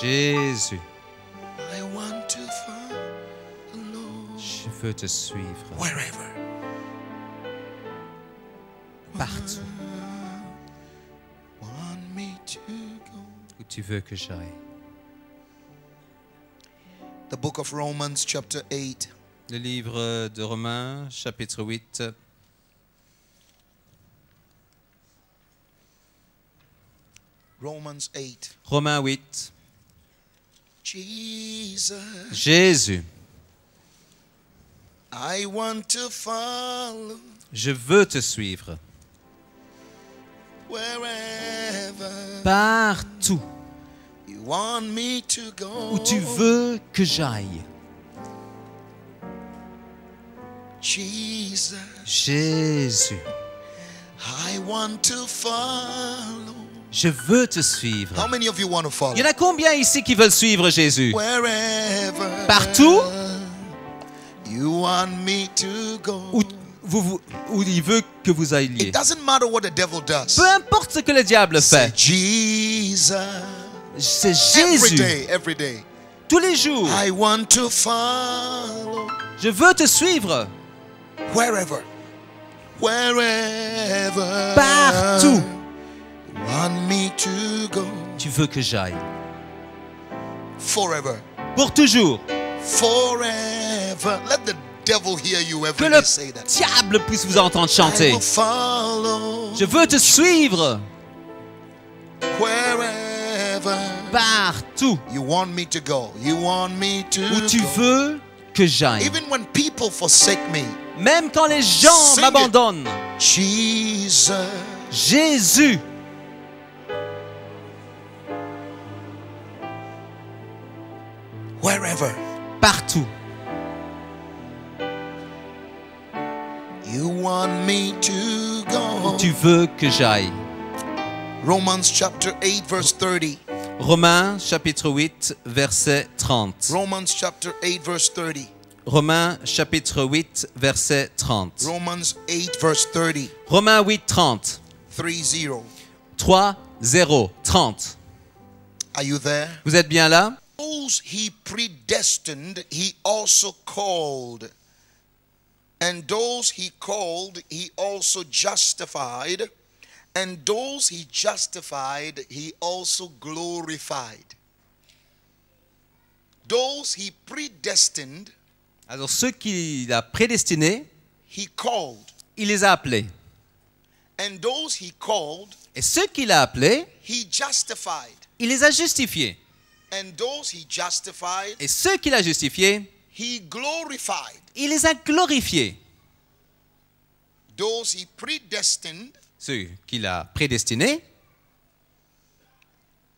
Jésus. veux te suivre wherever. partout Want me to go. où tu veux que j'aille. The book of Romans, chapter 8. Le livre de Romains, chapitre 8. Romans 8. Romains 8. Jesus, Jésus, I want to follow je veux te suivre wherever partout you want me to go. où tu veux que j'aille. Jesus, Jésus, I want to follow. je veux te suivre. How many of you want to follow? Il y en a combien ici qui veulent suivre Jésus? Wherever Partout you want me to go. où il veut que vous alliez. It doesn't matter what the devil does. Peu importe ce que le diable Say, fait, Jesus, c'est every Jésus. day, every day. Tous les jours, I want to follow je veux te suivre wherever, wherever. partout. You want me to go Tu veux que j'aille. forever, Pour toujours. forever. Let the devil hear you Que every le day say that. diable puisse vous entendre I chanter. will follow Je veux te suivre wherever partout you want me to go. You want me to où tu go. veux que j'aille. Even when people forsake me, Même quand les gens Sing it. m'abandonnent. Jesus, Jésus, wherever partout you want me to où go. tu veux que j'aille. Romans chapter 8 verse 30. Romains chapitre 8 verset 30. Romans chapter 8 verse 30. Romains chapitre 8 verset 30. Romans 8 verse 30. Romains 8 30. 30. 3 0 30. Are you there? Vous êtes bien là? Those he predestined, he also called. And those he called, he also justified. And those he justified, he also glorified. Those he predestined, Alors ceux qu'il a prédestinés, he called. il les a appelés. And those he called, Et ceux qu'il a appelés, he justified. il les a justifiés. And those he justified, Et ceux qu'il a justifiés, he glorified. il les a glorifiés. Those he predestined, Ceux qu'il a prédestinés,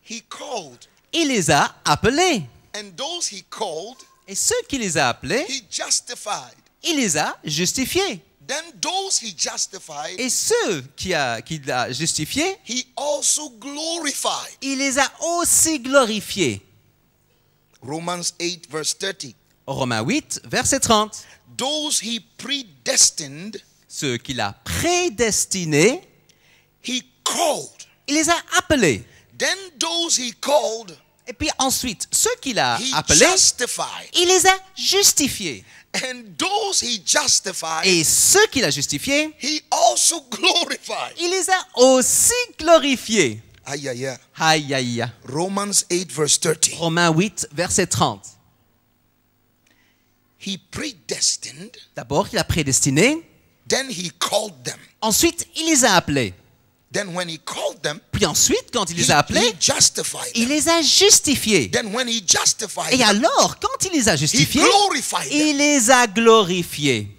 he called. il les a appelés. And those he called, Et ceux qu'il les a appelés, he justified. il les a justifiés. Then those he justified, Et ceux qu'il a justifiés, he also glorified. il les a aussi glorifiés. Romans 8 verse 30. Romains 8, verset 30. Those he predestined, Ceux qu'il a prédestinés, he called. il les a appelés. Then those he called, Et puis ensuite, ceux qu'il a he appelés, justified. il les a justifiés. And those he justified, Et ceux qu'il a justifiés, he also glorified. il les a aussi glorifiés. Aïe, aïe, aïe. Aïe, aïe, aïe. Romans 8 verse 30. Romains 8, verset 30. He predestined, D'abord, il a prédestiné. then he called them. Ensuite, il les a appelés. Then when he called them, Puis ensuite, quand il he, les a appelés, he justified il them. les a justifiés. Then when he justified Et them, alors, quand il les a he justifiés, glorified them. il les a glorifiés.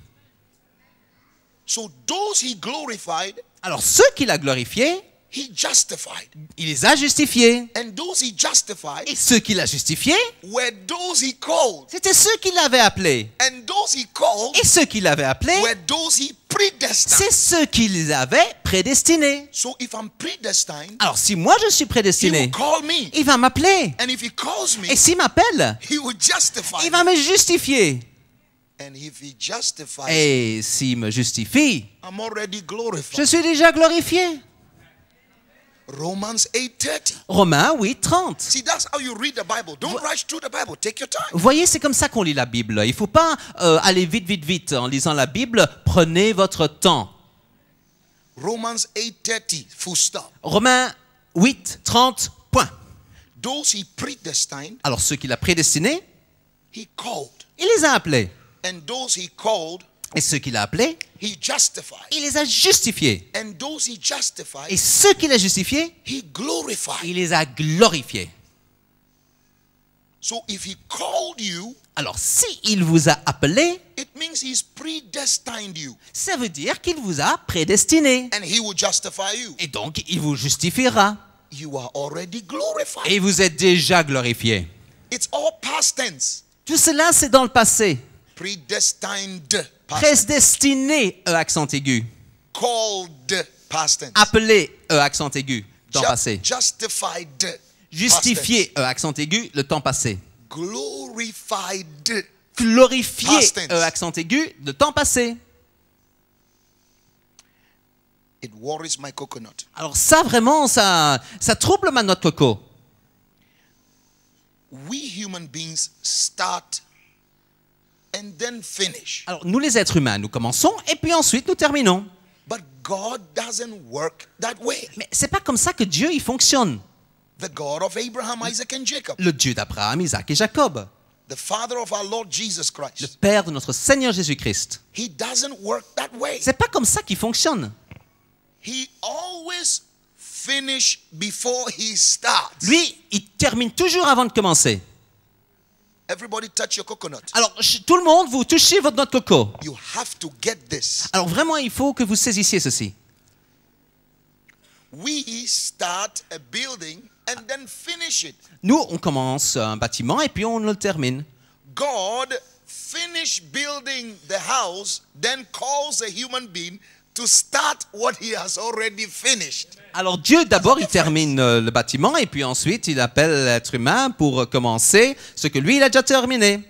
So those he glorified, Alors, ceux qu'il a glorifiés, he justified. il les a justifiés. And those he justified Et ceux qu'il a justifiés, were those he called. c'était ceux qui l'avaient appelé. And those he called Et ceux qui l'avaient appelé, were those he predestined. c'est ceux qui les avaient prédestinés. So if I'm predestined, Alors, si moi je suis he will prédestiné, call me. il va m'appeler. And if he calls me, Et s'il m'appelle, he will justify il va me. me justifier. And if he justifies me, Et s'il me justifie, I'm already glorified. je suis déjà glorifié. Romans 8:30. Romains 8, 30. See, that's how you read the Bible. Don't rush through the Bible. Take your time. Vous voyez, c'est comme ça qu'on lit la Bible. Il ne faut pas aller vite en lisant la Bible. Prenez votre temps. Romans 8:30, full stop. Romains 8, 30, point. Those he predestined, Alors, ceux qu'il a prédestinés, he called. il les a appelés. And those he called, Et ceux qu'il a appelés, he justified. il les a justifiés. And those he Et justified, ceux qu'il a justifiés, he glorified. il les a glorifiés. So if he called you, Alors, si il vous a appelé, it means he's predestined you. ça veut dire qu'il vous a prédestiné. And he will justify you. Et donc, il vous justifiera. You are already glorified. Et vous êtes déjà glorifié. It's all past tense. Tout cela, c'est dans le passé. Predestined, past tense. Prédestiné, E accent aigu. Called, past tense. Appelé, E accent aigu, temps Ju- passé. Justified, past Justifié, E accent aigu, le temps passé. tense. Glorified. Glorifié, Past tense. E accent aigu, le temps passé. It worries my coconut. Alors ça, vraiment, ça trouble ma noix de coco. We human beings start and then finish. Alors, nous les êtres humains, nous commençons et puis ensuite nous terminons. But God doesn't work that way. Mais c'est pas comme ça que Dieu il fonctionne. The God of Abraham, Isaac, and Jacob, Le Dieu d'Abraham, Isaac et Jacob, the Father of our Lord Jesus le Christ, Père de notre Seigneur Jésus-Christ. He doesn't work that way. C'est pas comme ça qu'il fonctionne. He always finish before he starts. Lui, il termine toujours avant de commencer. Everybody touch your coconut. Alors, tout le monde, vous touchez votre noix de coco. You have to get this. Alors vraiment, il faut que vous saisissiez ceci. We start a building and then finish it. Nous, on commence un bâtiment et puis on le termine. God finish building the house, then calls a human being to start what he has already finished. Alors Dieu, d'abord, il termine le bâtiment et puis ensuite, il appelle l'être humain pour commencer ce que lui, il a déjà terminé.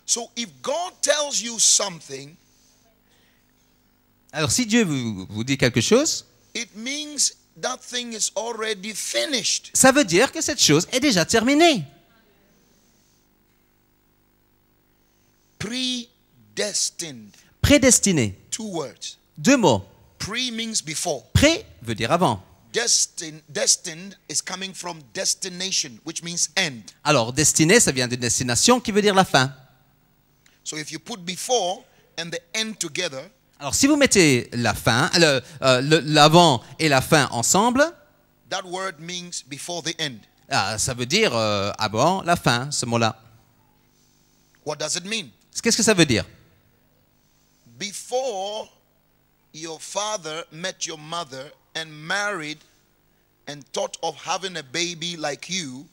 So if God tells you something, Alors si Dieu vous dit quelque chose, it means that thing is already finished. ça veut dire que cette chose est déjà terminée. Predestined. Prédestiné. 2 words. 2 mots. Pre means before. Pré veut dire avant. Destined is coming from destination, which means end. Alors, destiné, ça vient de destination qui veut dire la fin. So if you put before and the end together, Alors, si vous mettez la fin, l'avant et la fin ensemble, that word means before the end. ça veut dire avant la fin, ce mot-là. What does it mean? Qu'est-ce que ça veut dire? Before your father met your mother and married and thought of having a baby like you,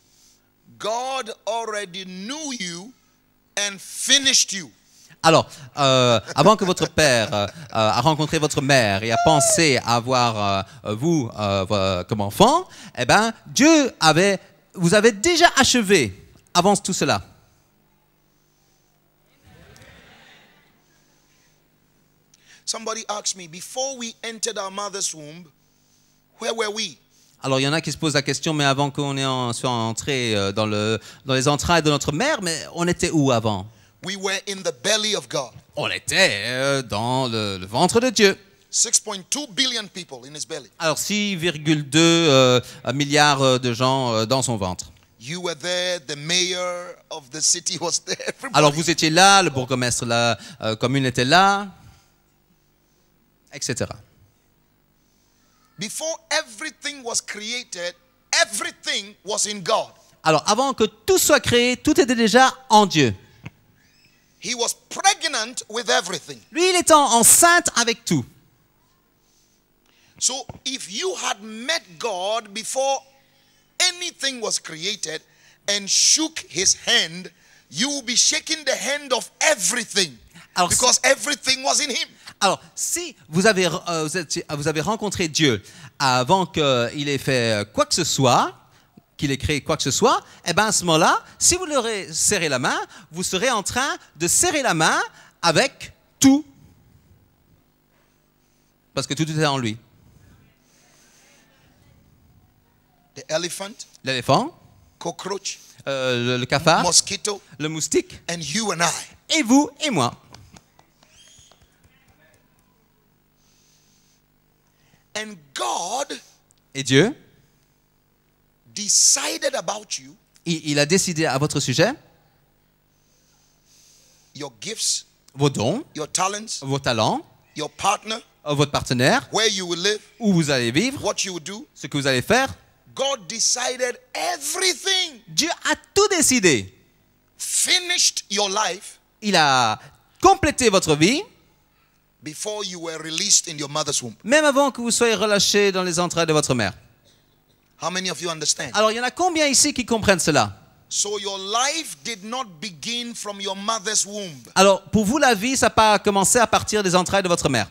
God already knew you and finished you. Alors, avant que votre père a rencontré votre mère et a pensé avoir vous comme enfant, eh ben, Dieu vous avait déjà achevé avant tout cela. Somebody asked me, before we entered our mother's womb, where were we? Alors, il y en a qui se posent la question, mais avant qu'on soit entré dans les entrailles de notre mère, mais on était où avant? We were in the belly of God. On était dans le ventre de Dieu. 6.2 billion people in his belly. Alors 6,2 milliards de gens dans son ventre. You were there, the mayor of the city was there. Everybody. Alors vous étiez là, le bourgmestre de la commune était là, etc. Before everything was created, everything was in God. Alors avant que tout soit créé, tout était déjà en Dieu. He was pregnant with everything. Lui, il était enceinte avec tout. So if you had met God before anything was created and shook his hand, you will be shaking the hand of everything. Alors, because everything was in him. Alors, si vous avez rencontré Dieu avant qu'il ait fait quoi que ce soit, qu'il ait créé quoi que ce soit, eh bien à ce moment-là, si vous leur serrez la main, vous serez en train de serrer la main avec tout. Parce que tout était en lui. the elephant, l'éléphant, cockroach, le cafard, mosquito, le moustique, and you and I. et vous et moi. And God Et Dieu, decided about you, il a décidé à votre sujet, your gifts, vos dons, your talents, vos talents, your partner, votre partenaire, where you will live, où vous allez vivre, what you will do. ce que vous allez faire. God decided everything. Dieu a tout décidé. Finished your life Il a complété votre vie, before you were released in your mother's womb. même avant que vous soyez relâchés dans les entrailles de votre mère. How many of you understand? Alors, il y en a combien ici qui comprennent cela? So your life did not begin from your mother's womb. Alors, pour vous, la vie, ça n'a pas commencé à partir des entrailles de votre mère.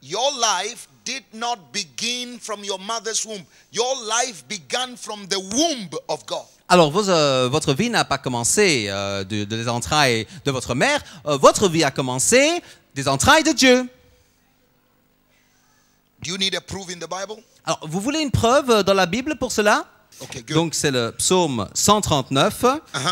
Your life did not begin from your mother's womb. Your life began from the womb of God. Alors, votre vie n'a pas commencé des entrailles de votre mère. Votre vie a commencé des entrailles de Dieu. Do you need a proof in the Bible? Alors, vous voulez une preuve dans la Bible pour cela? Okay, good. Donc, c'est le psaume 139.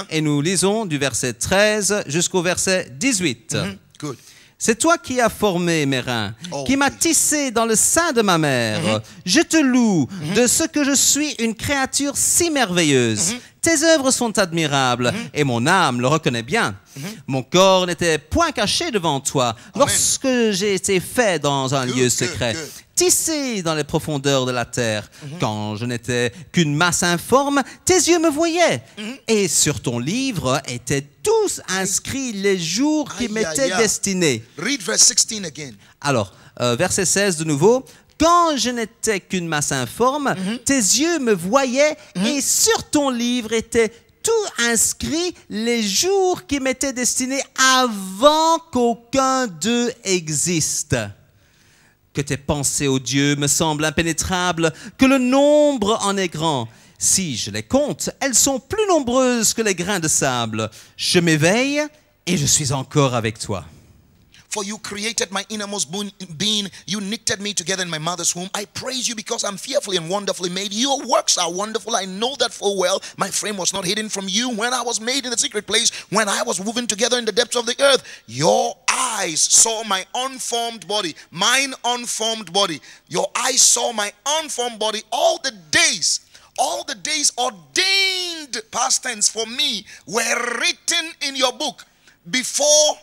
Et nous lisons du verset 13 jusqu'au verset 18. Good. C'est toi qui as formé mes reins, qui m'as tissé dans le sein de ma mère. Je te loue de ce que je suis une créature si merveilleuse. Tes œuvres sont admirables et mon âme le reconnaît bien. Mon corps n'était point caché devant toi lorsque j'ai été fait dans un lieu secret, tissé dans les profondeurs de la terre. Quand je n'étais qu'une masse informe, tes yeux me voyaient. Et sur ton livre étaient tous inscrits les jours qui m'étaient destinés. Read verse 16 again. Alors, verset 16 de nouveau. Quand je n'étais qu'une masse informe, tes yeux me voyaient et sur ton livre étaient tout inscrits les jours qui m'étaient destinés avant qu'aucun d'eux existe. Que tes pensées, ô Dieu, me semblent impénétrables, que le nombre en est grand. Si je les compte, elles sont plus nombreuses que les grains de sable. Je m'éveille et je suis encore avec toi. For you created my innermost being. You knitted me together in my mother's womb. I praise you because I'm fearfully and wonderfully made. Your works are wonderful. I know that full well. My frame was not hidden from you when I was made in the secret place, when I was woven together in the depths of the earth. Your eyes saw my unformed body, mine unformed body. Your eyes saw my unformed body all the days ordained, past tense, for me were written in your book before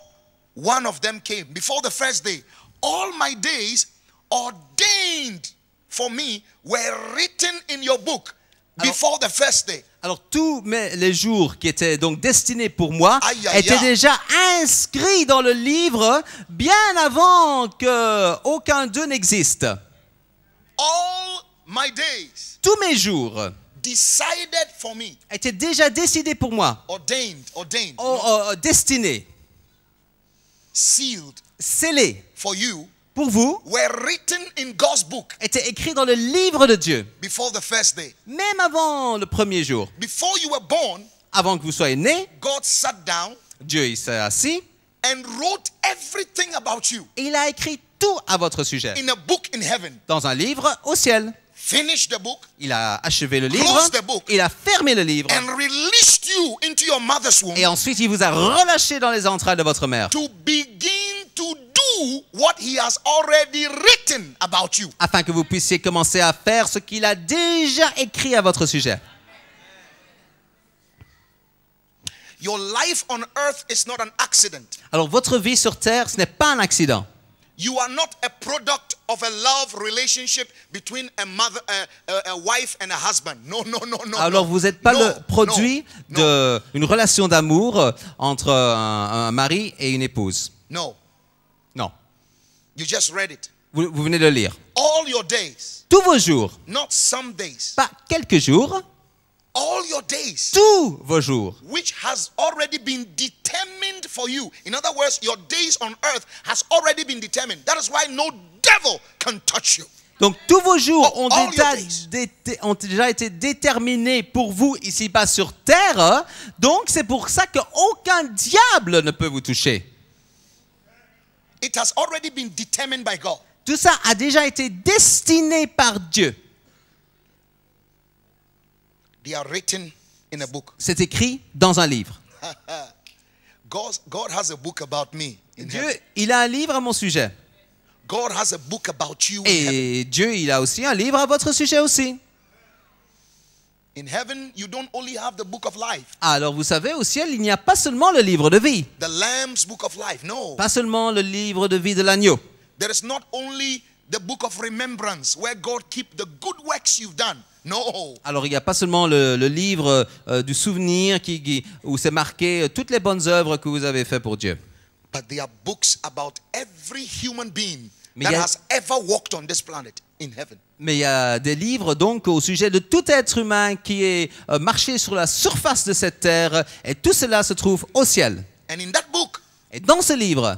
one of them came, before the first day. All my days ordained for me were written in your book before the first day. Alors tous les jours qui étaient donc destinés pour moi étaient déjà inscrits dans le livre bien avant qu'aucun d'eux n'existe. All my days tous mes jours decided for me, étaient déjà décidés pour moi, ordained, destinés, sealed, scellés for you, pour vous, were written in God's book étaient écrits dans le livre de Dieu, before the first day. même avant le premier jour. Before you were born, avant que vous soyez nés, God sat down Dieu il s'est assis and wrote everything about you et il a écrit tout à votre sujet in a book in heaven. dans un livre au ciel. Finished the book, il a achevé le livre, closed the book, il a fermé le livre and released you into your mother's womb, et ensuite il vous a relâché dans les entrailles de votre mère to begin to do what he has already written about you. afin que vous puissiez commencer à faire ce qu'il a déjà écrit à votre sujet. Your life on earth is not an accident. Alors votre vie sur terre, ce n'est pas un accident. You are not a product of a love relationship between a mother, a wife and a husband. No. Alors vous n'êtes pas le produit d'une relation d'amour entre un mari et une épouse. No. Non. You just read it. Vous venez de le lire. All your days. Tous vos jours. Not some days. Pas quelques jours. All your days. Tous vos jours. Which has already been determined for you. In other words, your days on earth has already been determined. That is why no devil can touch you. Donc tous vos jours ont déjà été déterminés pour vous ici-bas sur terre. Donc c'est pour ça qu'aucun diable ne peut vous toucher. It has already been determined by God. Tout ça a déjà été destiné par Dieu. They are written in a book. C'est écrit dans un livre. God has a book about me in Dieu, heaven. il a un livre à mon sujet. God has a book about you in heaven. Et Dieu, il a aussi un livre à votre sujet aussi. In heaven, you don't only have the book of life, Alors vous savez, au ciel, il n'y a pas seulement le livre de vie. the Lamb's book of life. No. Pas seulement le livre de vie de l'agneau. There is not only the book of remembrance where God keep the good works you've done. No. Alors il n'y a pas seulement le livre du souvenir où c'est marqué toutes les bonnes œuvres que vous avez faites pour Dieu. But there are books about every human being Mais that il y a- has ever walked on this planet in heaven. Mais il y a des livres donc au sujet de tout être humain qui est marché sur la surface de cette terre, et tout cela se trouve au ciel. And in that book, Et dans ce livre,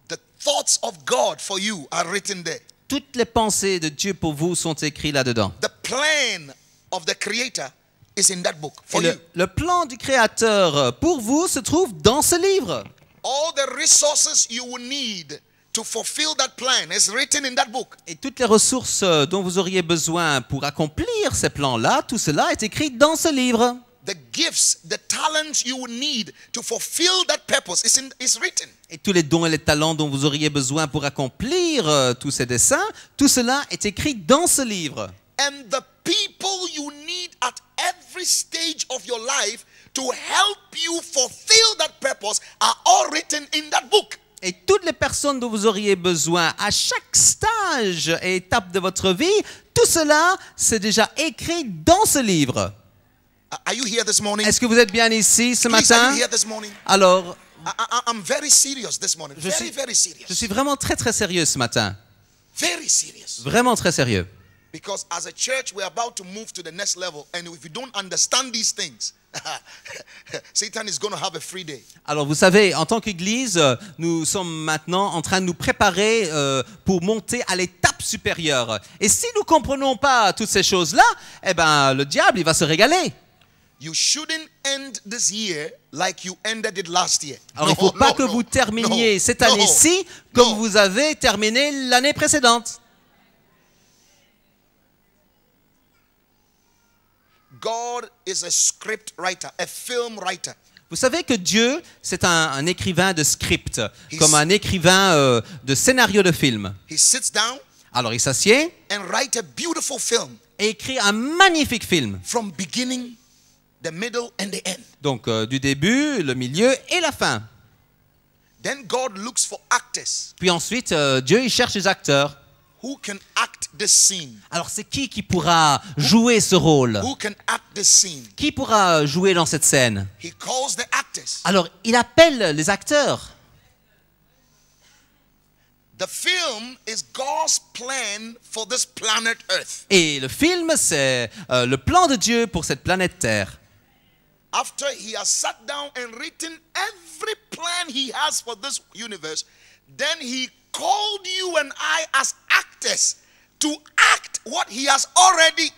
the thoughts of God for you are written there. toutes les pensées de Dieu pour vous sont écrites là-dedans. The plan of the Creator is in that book Et for you. le plan du Créateur pour vous se trouve dans ce livre. All the resources you will need to fulfill that plan is written in that book. Et toutes les ressources dont vous auriez besoin pour accomplir ces plans-là, tout cela est écrit dans ce livre. The gifts, the talents you will need to fulfill that purpose is written. Et tous les dons et les talents dont vous auriez besoin pour accomplir tous ces desseins, tout cela est écrit dans ce livre. And the people you need at every stage of your life to help you fulfill that purpose are all written in that book. Et toutes les personnes dont vous auriez besoin à chaque stage et étape de votre vie, tout cela, c'est déjà écrit dans ce livre. Are you here this morning? Est-ce que vous êtes bien ici ce Please, are matin? you here this morning? Alors, I'm very serious this morning. Je suis- Very serious. je suis vraiment très très sérieux ce matin. Very serious. Vraiment très sérieux. Because as a church, we're about to move to the next level. And if we don't understand these things, Satan is going to have a free day. Alors vous savez, en tant qu'Église, nous sommes maintenant en train de nous préparer pour monter à l'étape supérieure. Et si nous ne comprenons pas toutes ces choses-là, eh ben, le diable, il va se régaler. You shouldn't end this year like you ended it last year. Alors il ne faut pas que vous terminiez cette année-ci comme vous avez terminé l'année précédente. God is a script writer, a film writer. Vous savez que Dieu, c'est un écrivain de script, He's- comme un écrivain de scénario de film. He sits down Alors il s'assied and writes a beautiful film et écrit un magnifique film. from beginning, the middle, and the end. Donc du début, le milieu et la fin. Then God looks for actors Puis ensuite, Dieu, il cherche les acteurs. who can act this scene. Alors c'est qui pourra jouer ce rôle? Who can act this scene? Qui pourra jouer dans cette scène? He calls the actors. Alors il appelle les acteurs. The film is God's plan for this planet Earth. Et le film, c'est le plan de Dieu pour cette planète Terre. After he has sat down and written every plan he has for this universe, then he called you and I as actors to act what he has already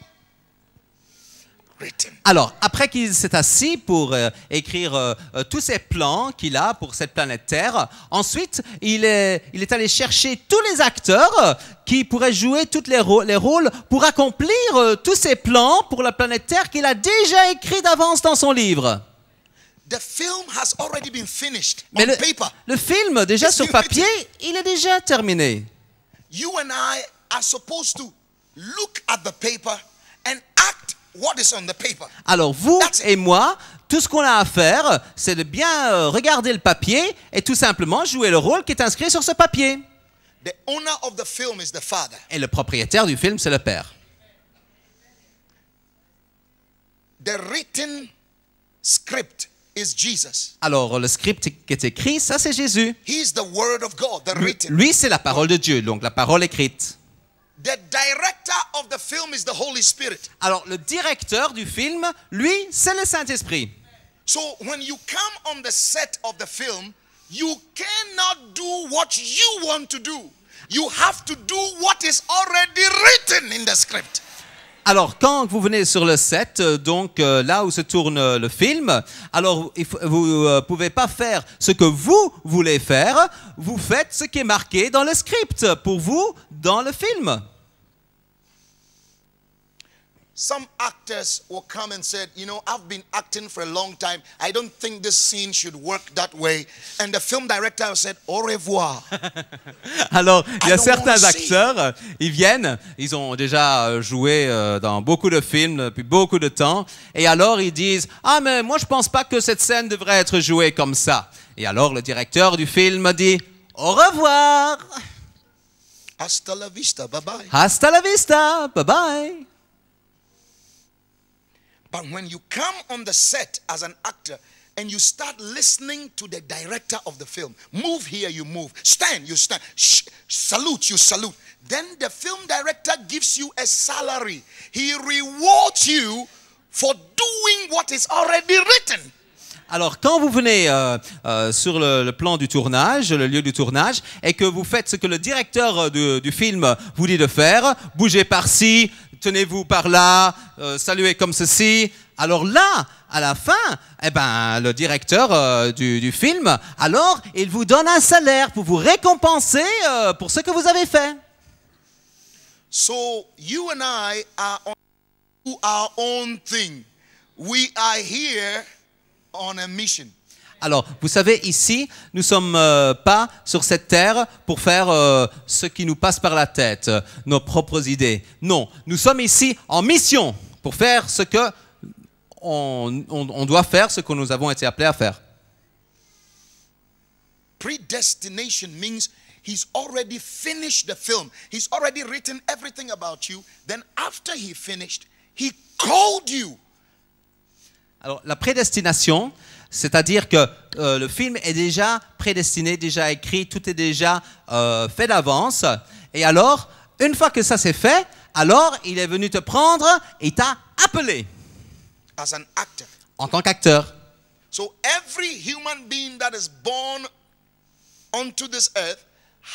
written. Alors, après qu'il s'est assis pour écrire tous ces plans qu'il a pour cette planète Terre, ensuite, il est allé chercher tous les acteurs qui pourraient jouer tous les rôles pour accomplir tous ces plans pour la planète Terre qu'il a déjà écrit d'avance dans son livre. The film has already been finished Mais on paper. le film, déjà It's sur been papier, written. il est déjà terminé. You and I are supposed to look at the paper and act what is on the paper. Alors vous That's it. et moi, tout ce qu'on a à faire, c'est de bien regarder le papier et tout simplement jouer le rôle qui est inscrit sur ce papier. The owner of the film is the father. Et le propriétaire du film, c'est le père. The written script is Jesus. Alors le script qui est écrit, ça c'est Jésus. He's the word of God, the written. Lui, c'est la parole de Dieu, donc la parole écrite. The director of the film is the Holy Spirit. Alors le directeur du film, lui, c'est le Saint-Esprit. So when you come on the set of the film, you cannot do what you want to do. You have to do what is already written in the script. Alors, quand vous venez sur le set, donc là où se tourne le film, alors vous ne pouvez pas faire ce que vous voulez faire, vous faites ce qui est marqué dans le script pour vous dans le film. Some actors will come and said, you know, I've been acting for a long time. I don't think this scene should work that way. And the film director said, au revoir. Alors, il y a I don't certains wanna see. acteurs, ils viennent, ils ont déjà joué dans beaucoup de films depuis beaucoup de temps, et alors ils disent « Ah, mais moi je pense pas que cette scène devrait être jouée comme ça. » Et alors le directeur du film dit « Au revoir, Hasta la vista, bye-bye. hasta la vista, bye bye. » But when you come on the set as an actor and you start listening to the director of the film, move here, you move, stand, you stand, salute, you salute. Then the film director gives you a salary. He rewards you for doing what is already written. Alors, quand vous venez sur le plan du tournage, le lieu du tournage, et que vous faites ce que le directeur du film vous dit de faire, bougez par-ci, tenez-vous par là, saluez comme ceci, alors là, à la fin, eh ben, le directeur du film, alors, il vous donne un salaire pour vous récompenser pour ce que vous avez fait. So you and I are on do our own thing. We are here on a mission. Alors, vous savez, ici, nous ne sommes pas sur cette terre pour faire ce qui nous passe par la tête, nos propres idées. Non, nous sommes ici en mission pour faire ce que on doit faire, ce que nous avons été appelés à faire. Predestination means he's already finished the film. He's already written everything about you. Then after he finished, he called you. Alors, la prédestination, c'est-à-dire que le film est déjà prédestiné, déjà écrit, tout est déjà fait d'avance. Et alors, une fois que ça c'est fait, alors il est venu te prendre et t'a appelé As an actor. en tant qu'acteur. So every human being that is born onto this earth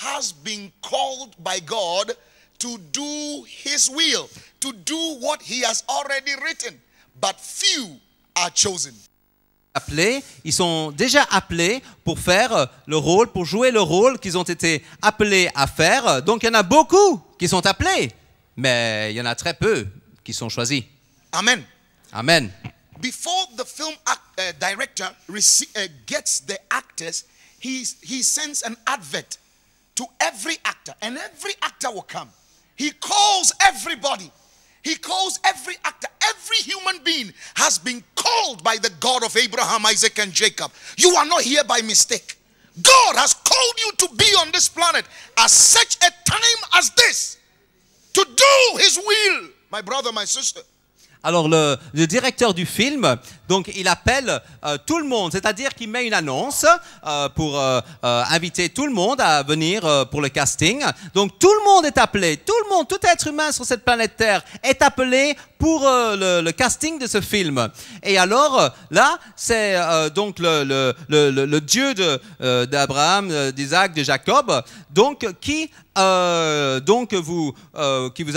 has been called by God to do his will, to do what he has already written. But few are chosen. Appelés, ils sont déjà appelés pour faire le rôle, pour jouer le rôle qu'ils ont été appelés à faire. Donc il y en a beaucoup qui sont appelés, mais il y en a très peu qui sont choisis. Amen. Amen. Before the film director gets the actors, he sends an advert to every actor, and every actor will come. He calls everybody. He calls every actor. Every human being has been called by the God of Abraham, Isaac, and Jacob. You are not here by mistake. God has called you to be on this planet at such a time as this, to do his will, my brother, my sister. Alors le directeur du film, donc il appelle tout le monde, c'est-à-dire qu'il met une annonce pour inviter tout le monde à venir pour le casting. Donc tout le monde est appelé, tout le monde, tout être humain sur cette planète Terre est appelé pour le casting de ce film. Et alors là, c'est donc le Dieu d'Abraham, d'Isaac, de Jacob, donc qui vous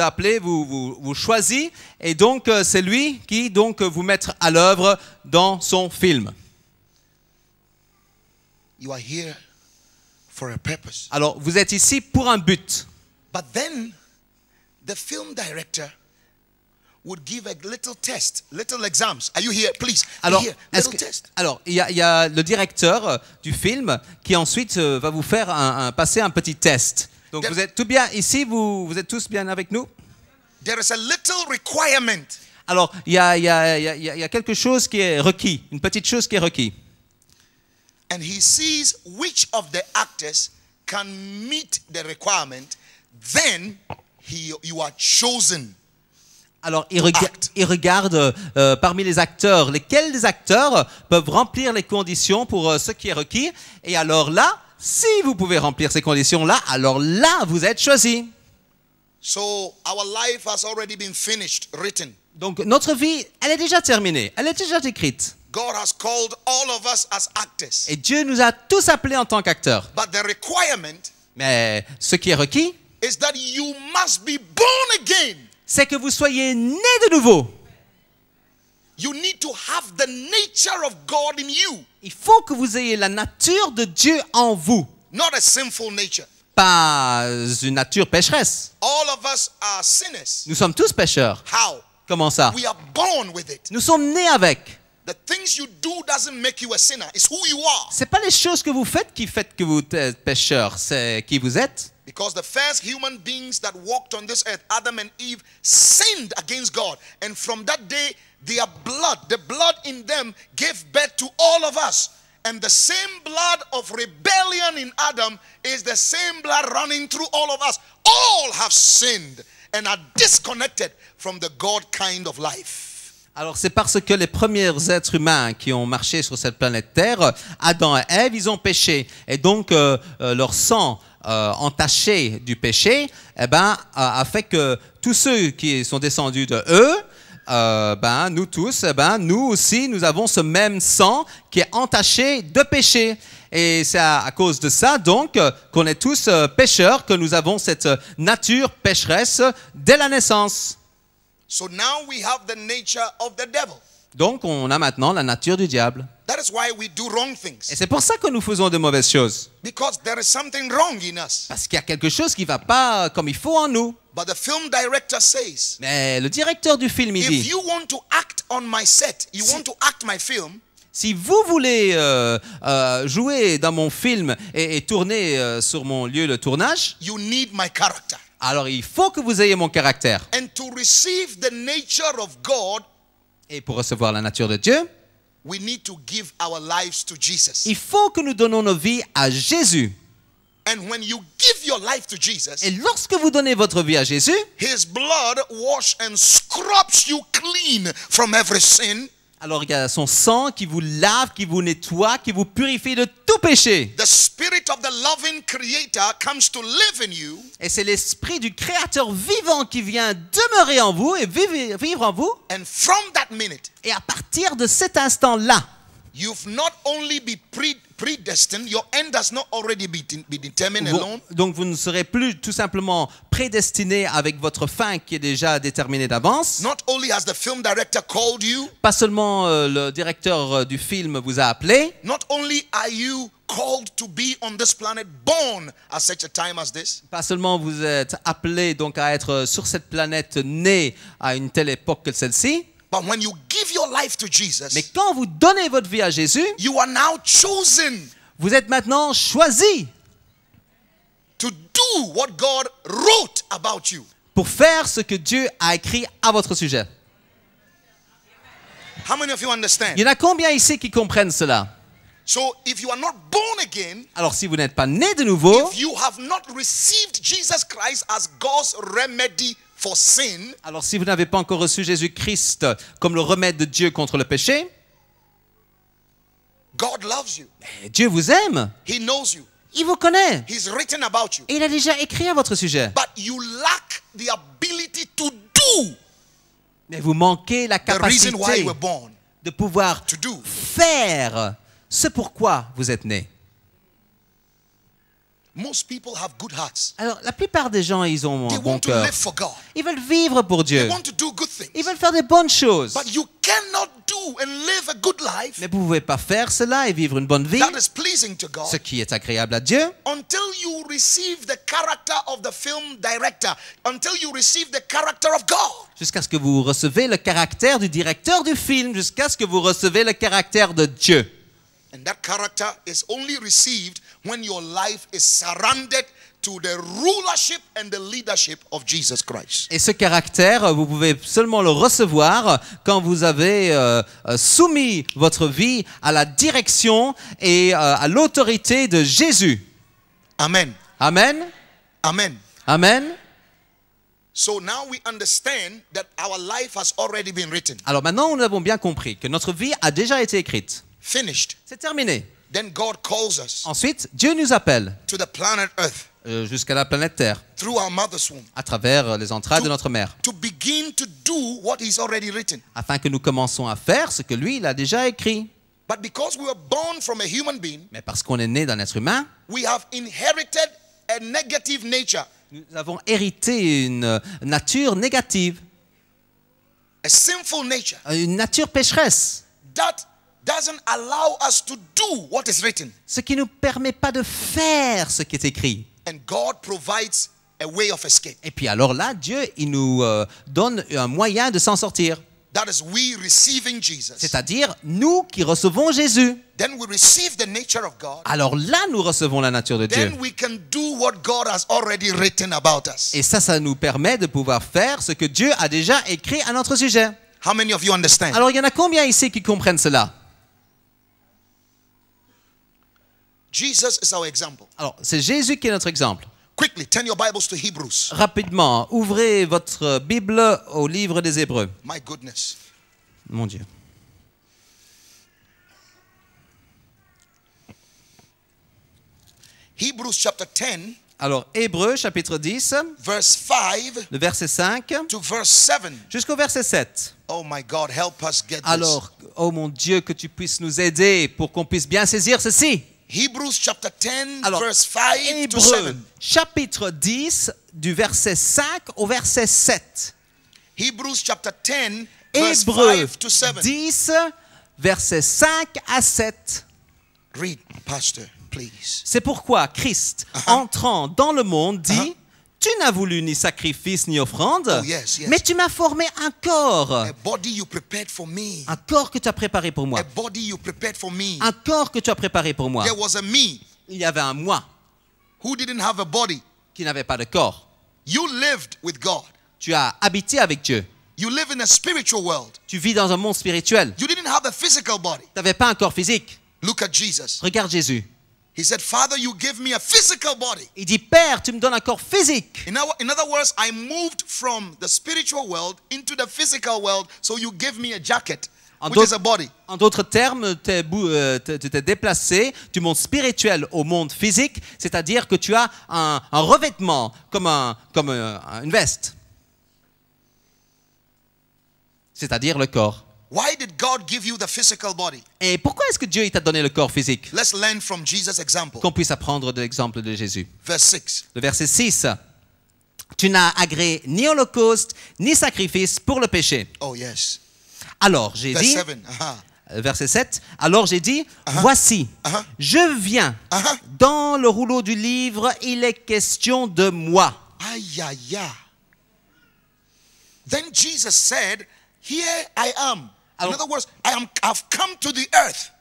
a appelé, vous choisit, et donc c'est lui qui donc vous mettre à l'œuvre dans son film. You are here for a purpose. Alors vous êtes ici pour un but. But then the film director would give a little test, little exams. Are you here? Please. Alors, Here, little test. il y a le directeur du film qui ensuite va vous faire passer un petit test. Donc vous êtes tout bien ici, vous êtes tous bien avec nous? There is a little requirement. Alors, il y a quelque chose qui est requis, une petite chose qui est requis. And he sees which of the actors can meet the requirement. Then you are chosen. Alors, il regarde parmi les acteurs, lesquels des acteurs peuvent remplir les conditions pour ce qui est requis. Et alors là, si vous pouvez remplir ces conditions-là, alors là, vous êtes choisi. So our life has already been finished, written. Donc, notre vie, elle est déjà terminée, elle est déjà écrite. God has called all of us as actors. Et Dieu nous a tous appelés en tant qu'acteurs. But the requirement Mais ce qui est requis, is that you must be born again. c'est que vous soyez nés de nouveau. You need to have the nature of God in you, Il faut que vous ayez la nature de Dieu en vous. not a sinful nature. Pas une nature pécheresse. All of us are sinners. Nous sommes tous pécheurs. How? Comment ça? We are born with it. Nous sommes nés avec. The things you do doesn't make you a sinner. It's who you are. C'est pas les choses que vous faites qui fait que vous êtes pécheurs, c'est qui vous êtes. Because the first human beings that walked on this earth, Adam and Eve, sinned against God. And from that day, their blood, the blood in them, gave birth to all of us. And the same blood of rebellion in Adam is the same blood running through all of us. All have sinned and are disconnected from the God kind of life. Alors c'est parce que les premiers êtres humains qui ont marché sur cette planète Terre, Adam et Ève, ils ont péché. Et donc leur sang entaché du péché a fait que tous ceux qui sont descendus de eux, nous tous, nous aussi, nous avons ce même sang qui est entaché de péché. Et c'est à cause de ça, donc, qu'on est tous pécheurs, que nous avons cette nature pécheresse dès la naissance. So now we have the nature of the devil. Donc, on a maintenant la nature du diable. That is why we do wrong Et things. c'est pour ça que nous faisons de mauvaises choses. Because there is something wrong in us. Parce qu'il y a quelque chose qui ne va pas comme il faut en nous. But the film director says, Mais le directeur du film, il if dit, you want to act on my set, you want to act my film, si vous voulez jouer dans mon film et tourner sur mon lieu de tournage, you need my character. alors il faut que vous ayez mon caractère. And to receive the nature of God, Et pour recevoir la nature de Dieu, we need to give our lives to Jesus. il faut que nous donnons nos vies à Jésus. And when you give your life to Jesus, Et lorsque vous donnez votre vie à Jésus, his blood washes and scrubs you clean from every sin. alors il y a son sang qui vous lave, qui vous nettoie, qui vous purifie de tout péché. The spirit of the loving creator comes to live in you. Et c'est l'esprit du Créateur vivant qui vient demeurer en vous et vivre en vous. And from that minute, Et à partir de cet instant-là, you've not only been predestined, your end has not already been determined alone. donc vous ne serez plus tout simplement prédestiné avec votre fin qui est déjà déterminée d'avance. Not only has the film director called you, Pas seulement le directeur du film vous a appelé, not only are you called to be on this planet, born at such a time as this, pas seulement vous êtes appelé donc à être sur cette planète né à une telle époque que celle-ci, but when you give your life to Jesus, mais quand vous donnez votre vie à Jésus, you are now chosen vous êtes maintenant choisi to do what God wrote about you. pour faire ce que Dieu a écrit à votre sujet. How many of you understand? Il y en a combien ici qui comprennent cela? So if you are not born again, Alors si vous n'êtes pas né de nouveau, if you have not received Jesus Christ as God's remedy for sin, alors si vous n'avez pas encore reçu Jésus-Christ comme le remède de Dieu contre le péché, God loves you. Dieu vous aime, He knows you. il vous connaît He's written about you. et il a déjà écrit à votre sujet. But you lack the ability to do Mais vous manquez la the reason why capacité you were born. de pouvoir To do. faire ce pourquoi vous êtes né. Most people have good hearts. Alors la plupart des gens, ils ont They un bon want to cœur. live for God. Ils veulent vivre pour They Dieu. want to do good things. Ils veulent faire des bonnes choses. But you cannot do and live a good life Mais vous ne pouvez pas faire cela et vivre une bonne vie, that is pleasing to God ce qui est agréable à Dieu, until you receive the character of the film director, until you receive the character of God. jusqu'à ce que vous recevez le caractère du directeur du film, jusqu'à ce que vous recevez le caractère de Dieu. And that character is only received when your life is surrendered to the rulership and the leadership of Jesus Christ. Et ce caractère, vous pouvez seulement le recevoir quand vous avez soumis votre vie à la direction et à l'autorité de Jésus. Amen. Amen. Amen. Amen. So now we understand that our life has already been written, Alors maintenant, nous avons bien compris que notre vie a déjà été écrite. finished. C'est terminé. Then God calls us Ensuite, Dieu nous appelle to the planet Earth jusqu'à la planète Terre, through our mother's womb à travers les entrailles de notre mère, to begin to do what He's already written. afin que nous commençons à faire ce que lui, il a déjà écrit. But because we were born from a human being, Mais parce qu'on est né d'un être humain, we have inherited a negative nature. Nous avons hérité une nature négative, a sinful nature une nature pécheresse, that doesn't allow us to do what is written. ce qui ne nous permet pas de faire ce qui est écrit. And God provides a way of escape. Et puis alors là, Dieu, il nous donne un moyen de s'en sortir. That is we receiving Jesus. C'est-à-dire, nous qui recevons Jésus. Then we receive the nature of God. Alors là, nous recevons la nature de Dieu. Then we can do what God has already written about us. Et ça nous permet de pouvoir faire ce que Dieu a déjà écrit à notre sujet. How many of you understand? Alors, il y en a combien ici qui comprennent cela? Jesus is our example. Alors, c'est Jésus qui est notre exemple. Quickly, turn your Bibles to Hebrews. Rapidement, ouvrez votre Bible au livre des Hébreux. My goodness. Mon Dieu. Hebrews chapter 10, Alors, Hébreux, chapitre 10, verse 5 le verset 5 to verse 7. jusqu'au verset 7. Oh my God, help us get this. Alors, oh mon Dieu, que tu puisses nous aider pour qu'on puisse bien saisir ceci. Hebrews chapter 10, Alors, verse 5 to 7. Hébreux, chapitre 10, du verset 5 au verset 7. Hebrews chapter 10, verse Hébreux 5 to 7. 10, verset 5 à 7. Read, Pastor, please. C'est pourquoi Christ, entrant dans le monde, dit, tu n'as voulu ni sacrifice ni offrande, Oh, yes, yes. mais tu m'as formé un corps. A body you prepared for me. Un corps que tu as préparé pour moi. A body you prepared for me. Un corps que tu as préparé pour moi. There was a me Il y avait un moi who didn't have a body. qui n'avait pas de corps. You lived with God. Tu as habité avec Dieu. You live in a spiritual world. Tu vis dans un monde spirituel. You didn't have a physical body. Tu n'avais pas un corps physique. Look at Jesus. Regarde Jésus. He said, Father, you give me a physical body. Il dit, Père, tu me donnes un corps physique. In other words, I moved from the spiritual world into the physical world, so you give me a jacket, which is a body. En d'autres termes, tu t'es déplacé du monde spirituel au monde physique, c'est-à-dire que tu as un revêtement comme une veste. C'est-à-dire le corps. Why did God give you the physical body? Et pourquoi est-ce que Dieu il t'a donné le corps physique? Let's learn from Jesus' example. Qu'on puisse apprendre de l'exemple de Jésus. Verse 6. Le verset 6. Tu n'as agréé ni holocauste, ni sacrifice pour le péché. Oh, yes. Alors, j'ai Verse dit, 7. verset 7, alors j'ai dit, voici, je viens. Dans le rouleau du livre, il est question de moi. Aïe, aïe, aïe. Then Jesus said, here I am. In Alors- other words, I've come to the earth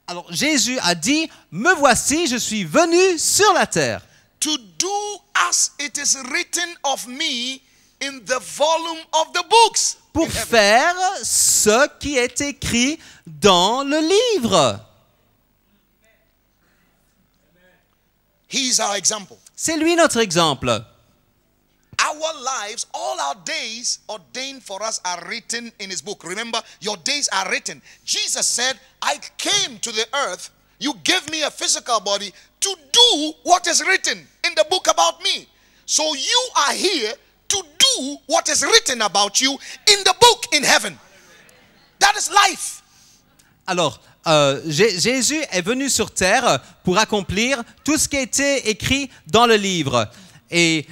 Alors Jésus a dit, me voici, je suis venu sur la terre to do as it is written of me in the volume of the books. pour faire ce qui est écrit dans le livre. He's our example. C'est lui notre exemple. Our lives, all our days ordained for us are written in his book. Remember, your days are written. Jesus said, I came to the earth. You gave me a physical body to do what is written in the book about me. So you are here to do what is written about you in the book in heaven. That is life. Alors, Jésus est venu sur terre pour accomplir tout ce qui a été écrit dans le livre. Et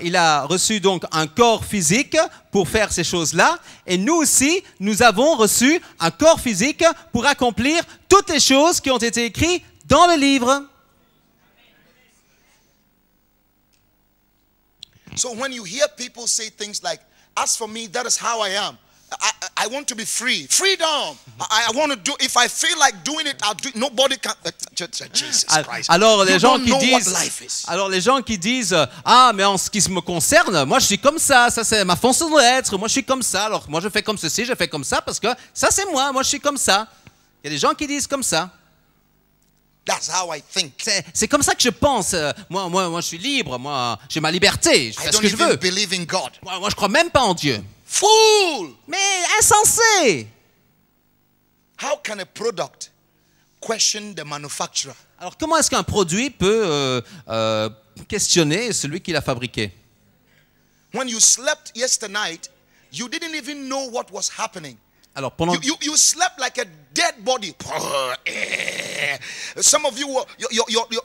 il a reçu donc un corps physique pour faire ces choses-là. Et nous aussi, nous avons reçu un corps physique pour accomplir toutes les choses qui ont été écrites dans le livre. So when you hear people say things like, as for me, that is how I am. I want to be free. Freedom. I want to do, if I feel like doing it, I'll do it. Nobody can. Jesus Christ. Alors les You gens don't qui know what disent, life is. alors les gens qui disent, ah mais en ce qui me concerne, moi je suis comme ça c'est ma façon d'être, moi je suis comme ça, alors moi je fais comme ceci, je fais comme ça parce que ça c'est moi je suis comme ça. Il y a des gens qui disent comme ça. That's how I think. C'est comme ça que je pense. Moi je suis libre, moi j'ai ma liberté, je I fais ce don't que je even veux. believe in God. Moi je crois même pas en Dieu. Fool! Mais insensé. How can a product question the manufacturer? Alors comment est-ce qu'un produit peut questionner celui qui l'a fabriqué? When you slept yesterday night, you didn't even know what was happening. Alors pendant You slept like a dead body. Some of you were,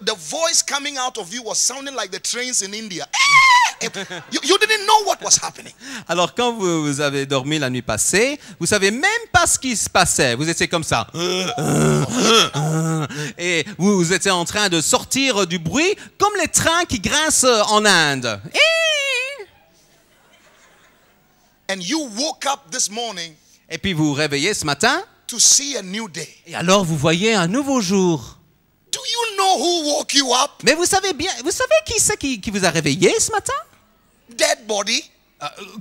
the voice coming out of you was sounding like the trains in India. You didn't know what was happening. Alors quand vous avez dormi la nuit passée, vous savez même pas ce qui se passait. Vous étiez comme ça. Et vous étiez en train de sortir du bruit comme les trains qui grincent en Inde. And you woke up this morning Et puis vous vous réveillez ce matin, to see a new day. et alors vous voyez un nouveau jour. Do you know who woke you up? Mais vous savez qui c'est qui vous a réveillé ce matin? Dead body.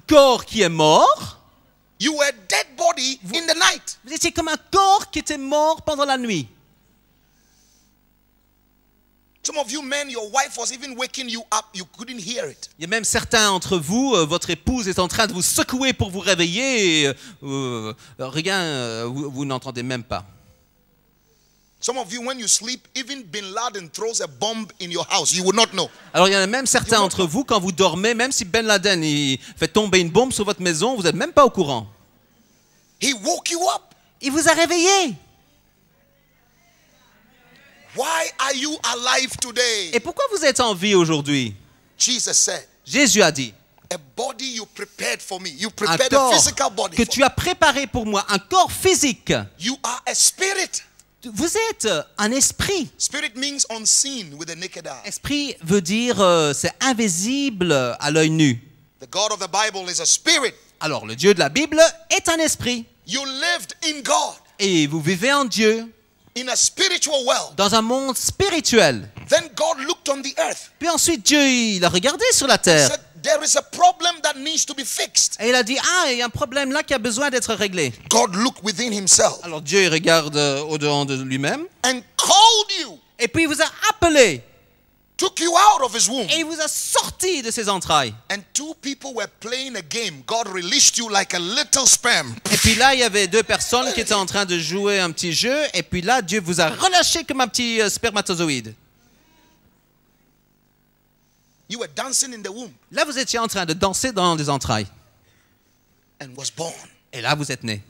Corps qui est mort. You were dead body in the night. Vous étiez comme un corps qui était mort pendant la nuit. Some of you men, your wife was even waking you up. You couldn't hear it. Il y a même certains d'entre vous, votre épouse est en train de vous secouer pour vous réveiller. Et, rien, vous n'entendez même pas. Some of you, when you sleep, even Bin Laden throws a bomb in your house, you will not know. Alors il y en a même certains d'entre vous, quand vous dormez, même si Ben Laden il fait tomber une bombe sur votre maison, vous n'êtes même pas au courant. He woke you up. Il vous a réveillé. Why are you alive today? Et pourquoi vous êtes en vie aujourd'hui? Jesus said, Jésus a dit, a body you prepared for me. You un prepared a corps physical body que for tu me. as préparé pour moi, un corps physique. You are a spirit. Vous êtes un esprit. Spirit means unseen with the naked eye. Esprit veut dire c'est invisible à l'œil nu. The God of the Bible is a spirit. Alors le Dieu de la Bible est un esprit. You lived in God, Et vous vivez en Dieu, in a spiritual world. dans un monde spirituel. Then God looked on the earth. Puis ensuite Dieu il a regardé sur la terre. Said, there is a problem that needs to be fixed. Et il a dit, il y a un problème là qui a besoin d'être réglé. God looked within himself Alors Dieu il regarde au-dedans de lui-même. and called you, Et puis il vous a appelé. took you out of his womb. Et il vous a sorti de ses entrailles. And two people were playing a game. God released you like a little sperm. Et puis là, il y avait deux personnes qui étaient en train de jouer un petit jeu. Et puis là, Dieu vous a relâché comme un petit spermatozoïde. You were dancing in the womb Là, vous étiez en train de danser dans des entrailles. and was born. Et là, vous êtes né.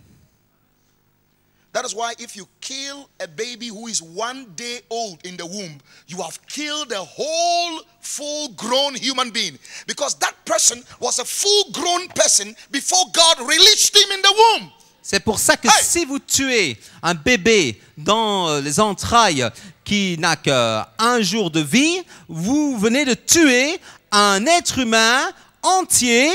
That is why if you kill a baby who is 1 day old in the womb, you have killed a whole full-grown human being. Because that person was a full-grown person before God released him in the womb. C'est pour ça que si vous tuez un bébé dans les entrailles qui n'a qu'un jour de vie, vous venez de tuer un être humain entier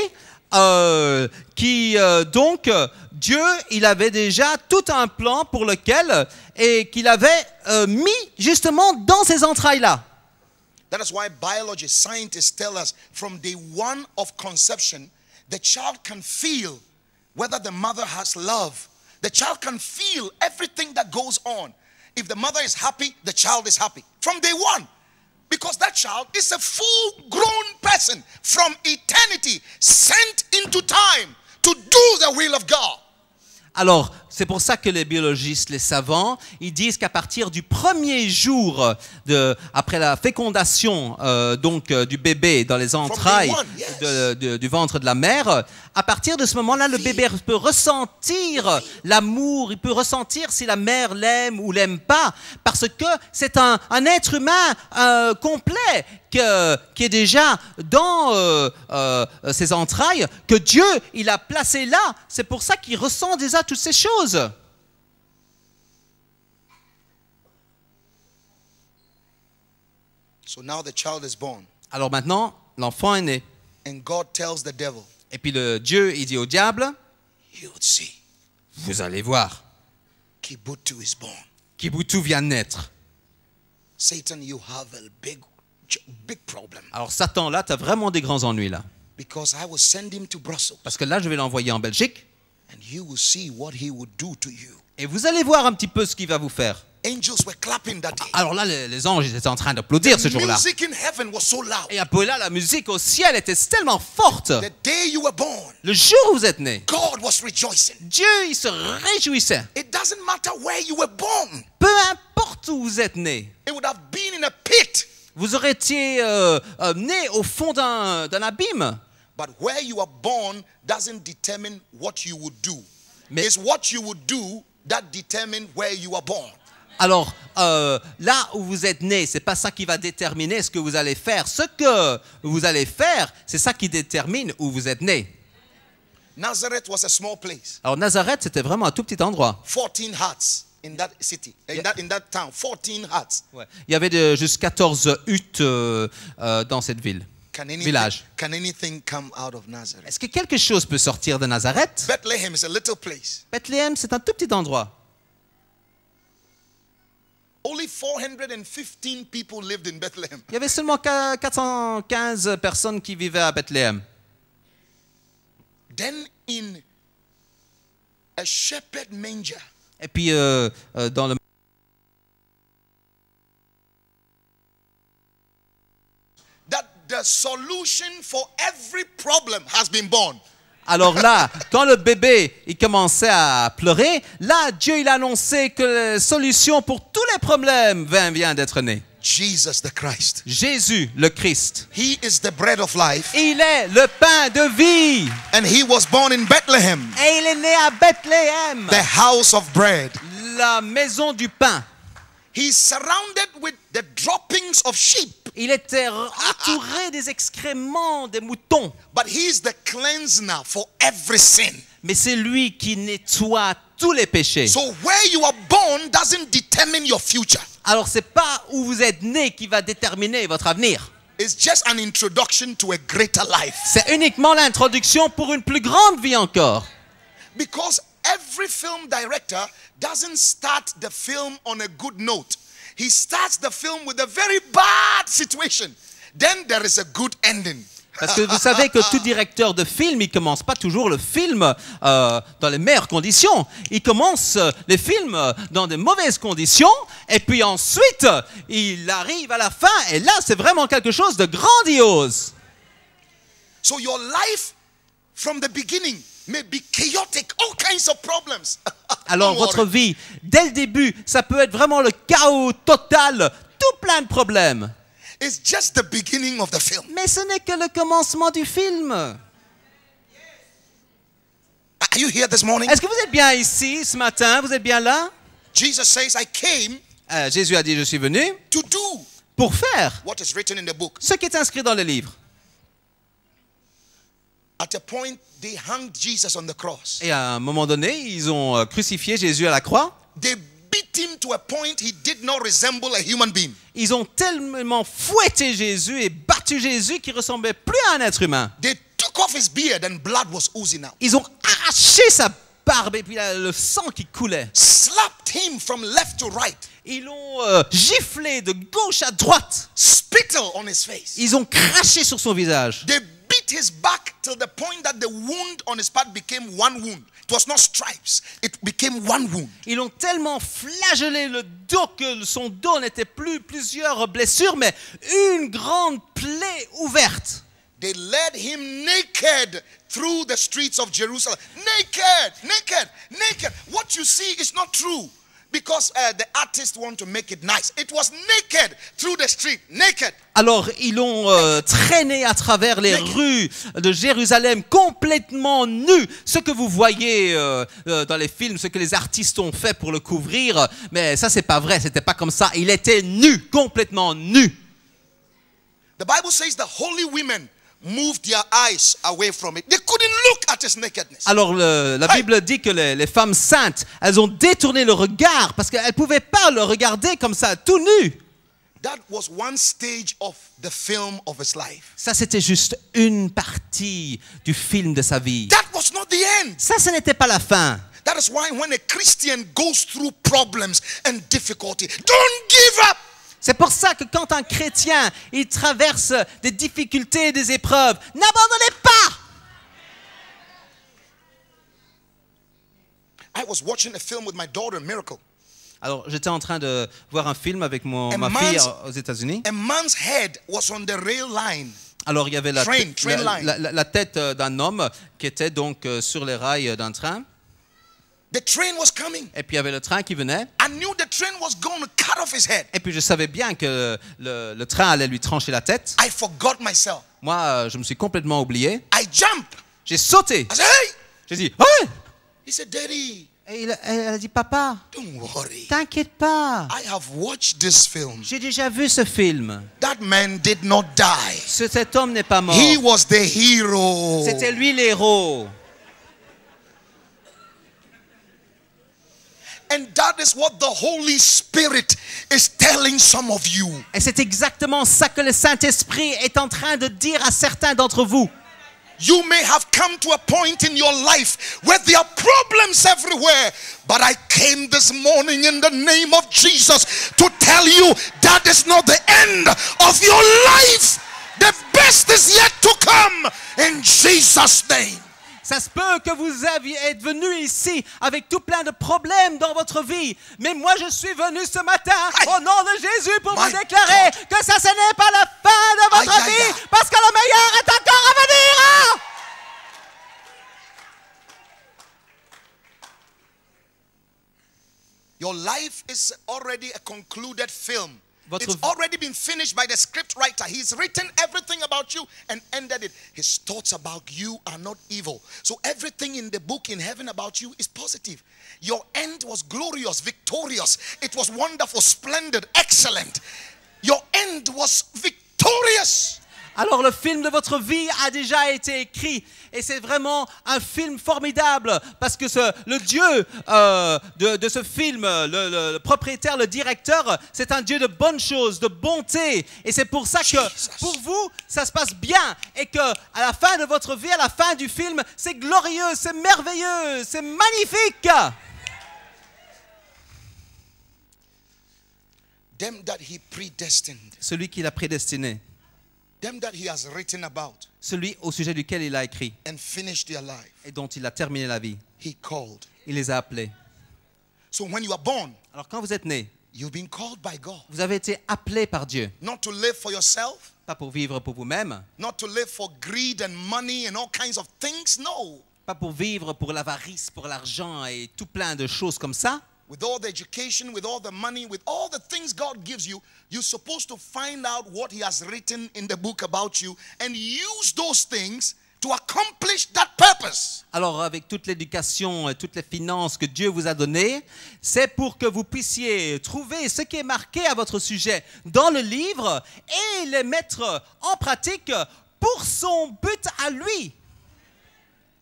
qui donc Dieu il avait déjà tout un plan pour lequel et qu'il avait mis justement dans ces entrailles là. That is why biologists, scientists tell us from day one of conception, the child can feel whether the mother has love. The child can feel everything that goes on. If the mother is happy, the child is happy. From day one. Because that child is a full-grown person from eternity, sent into time to do the will of God. Alors, c'est pour ça que les biologistes, les savants, ils disent qu'à partir du premier jour après la fécondation du bébé dans les entrailles du ventre de la mère, à partir de ce moment-là, le bébé peut ressentir l'amour, il peut ressentir si la mère l'aime ou l'aime pas, parce que c'est un être humain complet qui est déjà dans ses entrailles, que Dieu il a placé là. C'est pour ça qu'il ressent déjà toutes ces choses. So now the child is born. Alors maintenant, l'enfant est né. And God tells the devil, Et puis Dieu, il dit au diable, you would see, vous allez voir, Kibutu is born. Kibutu vient de naître. Satan, you have a big problem. Alors Satan, là, tu as vraiment des grands ennuis là. Because I will send him to Brussels. Parce que là, je vais l'envoyer en Belgique. And you will see what he would do to you. Et vous allez voir un petit peu ce qu'il va vous faire. Angels were clapping that day. Alors là, les anges ils étaient en train d'applaudir ce jour-là. Music in heaven was so loud. Et un peu là, la musique au ciel était tellement forte. The day you were born, Le jour où vous êtes né, God was rejoicing. Dieu, il se réjouissait. It doesn't matter where you were born. Peu importe où vous êtes né. It would have been in a pit. Vous auriez été né au fond d'un abîme. But where you are born doesn't determine what you would do. Mais- It's what you would do that determine where you are born. Alors, là où vous êtes né, c'est pas ça qui va déterminer ce que vous allez faire. Ce que vous allez faire, c'est ça qui détermine où vous êtes né. Nazareth was a small place. Alors, Nazareth, c'était vraiment un tout petit endroit. 14 huts in that city, in that town. 14 huts. Ouais. Il y avait juste 14 huttes dans cette ville. Village. Can anything come out of Nazareth? Est-ce que quelque chose peut sortir de Nazareth? Bethlehem is a little place. Bethléem, c'est un tout petit endroit. Only 415 people lived in Bethlehem. Il y avait seulement 415 personnes qui vivaient à Bethléem. Then in a shepherd manger. Et puis, dans le... That the solution for every problem has been born. Alors là, quand le bébé il commençait à pleurer, là, Dieu il a annoncé que la solution pour tous les problèmes vient d'être née. Jesus the Christ. Jésus, le Christ. He is the bread of life. Il est le pain de vie. And he was born in Bethlehem, Et il est né à Bethléem, the house of bread. la maison du pain. He's surrounded with the droppings of sheep. Il était entouré des excréments des moutons. But he's the cleanser for every sin. Mais c'est lui qui nettoie tous les péchés. So where you are born doesn't determine your future. Alors c'est pas où vous êtes né qui va déterminer votre avenir. It's just an introduction to a greater life. C'est uniquement l'introduction pour une plus grande vie encore. Because every film director doesn't start the film on a good note. He starts the film with a very bad situation. Then there is a good ending. Parce que vous savez que tout directeur de film, il commence pas toujours le film dans les meilleures conditions. Il commence les films dans de mauvaises conditions et puis ensuite, il arrive à la fin et là, c'est vraiment quelque chose de grandiose. So your life from the beginning may be chaotic, all kinds of problems. Alors votre vie, dès le début, ça peut être vraiment le chaos total, tout plein de problèmes. It's just the beginning of the film. Mais ce n'est que le commencement du film. Are you here this morning? Est-ce que vous êtes bien ici ce matin? Vous êtes bien là? Jesus says, I came Jésus a dit, je suis venu to do pour faire what is written in the book. ce qui est inscrit dans le livre. At a point, they hanged Jesus on the cross. Et à un moment donné, ils ont crucifié Jésus à la croix. They beat him to a point he did not resemble a human being. Ils ont tellement fouetté Jésus et battu Jésus qu'il ressemblait plus à un être humain. They took off his beard and blood was oozing out. Ils ont arraché sa barbe et puis le sang qui coulait. Slapped him from left to right. Ils l'ont giflé de gauche à droite. Spittle on his face. Ils ont craché sur son visage. They beat his back till the point that the wound on his back became one wound. It was not stripes. It became one wound. Ils ont tellement flagellé le dos que son dos n'était plus plusieurs blessures, mais une grande plaie ouverte. They led him naked through the streets of Jerusalem. Naked, naked, naked. What you see is not true because the artists want to make it nice. It was naked through the street, naked. Alors, ils l'ont traîné à travers les rues de Jérusalem complètement nu. Ce que vous voyez dans les films, ce que les artistes ont fait pour le couvrir, mais ça, c'est pas vrai, c'était pas comme ça. Il était nu, complètement nu. The Bible says the holy women moved their eyes away from it. They couldn't look at his nakedness. Alors, la Bible dit que les femmes saintes, elles ont détourné le regard parce qu'elles ne pouvaient pas le regarder comme ça, tout nu. That was one stage of the film of his life. Ça, c'était juste une partie du film de sa vie. That was not the end. Ça, ce n'était pas la fin. That is why when a Christian goes through problems and difficulty, don't give up. C'est pour ça que quand un chrétien, il traverse des difficultés et des épreuves, n'abandonnez pas. I was watching a film with my daughter, Miracle. Alors, j'étais en train de voir un film avec ma fille aux États-Unis. A man's head was on the rail line. Alors, il y avait Train line. la tête d'un homme qui était donc sur les rails d'un train. The train was coming. Et puis, il y avait le train qui venait. I knew the train was going to cut off his head. Et puis, je savais bien que le train allait lui trancher la tête. I forgot myself. Moi, je me suis complètement oublié. I jumped. J'ai sauté. I said, hey! J'ai dit, ouais! He said, Daddy. Et elle a dit, papa, Don't worry. t'inquiète pas. I have watched this film. J'ai déjà vu ce film. That man did not die. Cet homme n'est pas mort. He was the hero. C'était lui l'héros. And that is what the Holy Spirit is telling some of you. Et c'est exactement ça que le Saint-Esprit est en train de dire à certains d'entre vous. You may have come to a point in your life where there are problems everywhere. But I came this morning in the name of Jesus to tell you that is not the end of your life. The best is yet to come in Jesus' name. Ça se peut que vous êtes venu ici avec tout plein de problèmes dans votre vie. Mais moi, je suis venu ce matin au nom de Jésus pour vous déclarer que ça, ce n'est pas la fin de votre vie, parce que le meilleur est encore à venir. Your life is already a concluded film. Votre It's already been finished by the script writer. He's written everything about you and ended it. His thoughts about you are not evil. So everything in the book in heaven about you is positive. Your end was glorious, victorious. It was wonderful, splendid, excellent. Your end was victorious. Alors le film de votre vie a déjà été écrit et c'est vraiment un film formidable parce que le Dieu de ce film, le propriétaire, le directeur, c'est un Dieu de bonnes choses, de bonté et c'est pour ça que pour vous ça se passe bien et que à la fin de votre vie, à la fin du film, c'est glorieux, c'est merveilleux, c'est magnifique. Them that he predestined, Celui qui l'a prédestiné, them that he has written about celui au sujet duquel il a écrit and finished their life, et dont il a terminé la vie, he called. il les a appelés. So when you are born, Alors quand vous êtes né, you've been called by God. vous avez été appelé par Dieu, Not to live for yourself, pas pour vivre pour vous-même, not to live for greed and money and all kinds of things. No. pas pour vivre pour l'avarice, pour l'argent et tout plein de choses comme ça. With all the education, with all the money, with all the things God gives you, you're supposed to find out what he has written in the book about you and use those things to accomplish that purpose. Alors avec toute l'éducation et toutes les finances que Dieu vous a données, c'est pour que vous puissiez trouver ce qui est marqué à votre sujet dans le livre et les mettre en pratique pour son but à lui.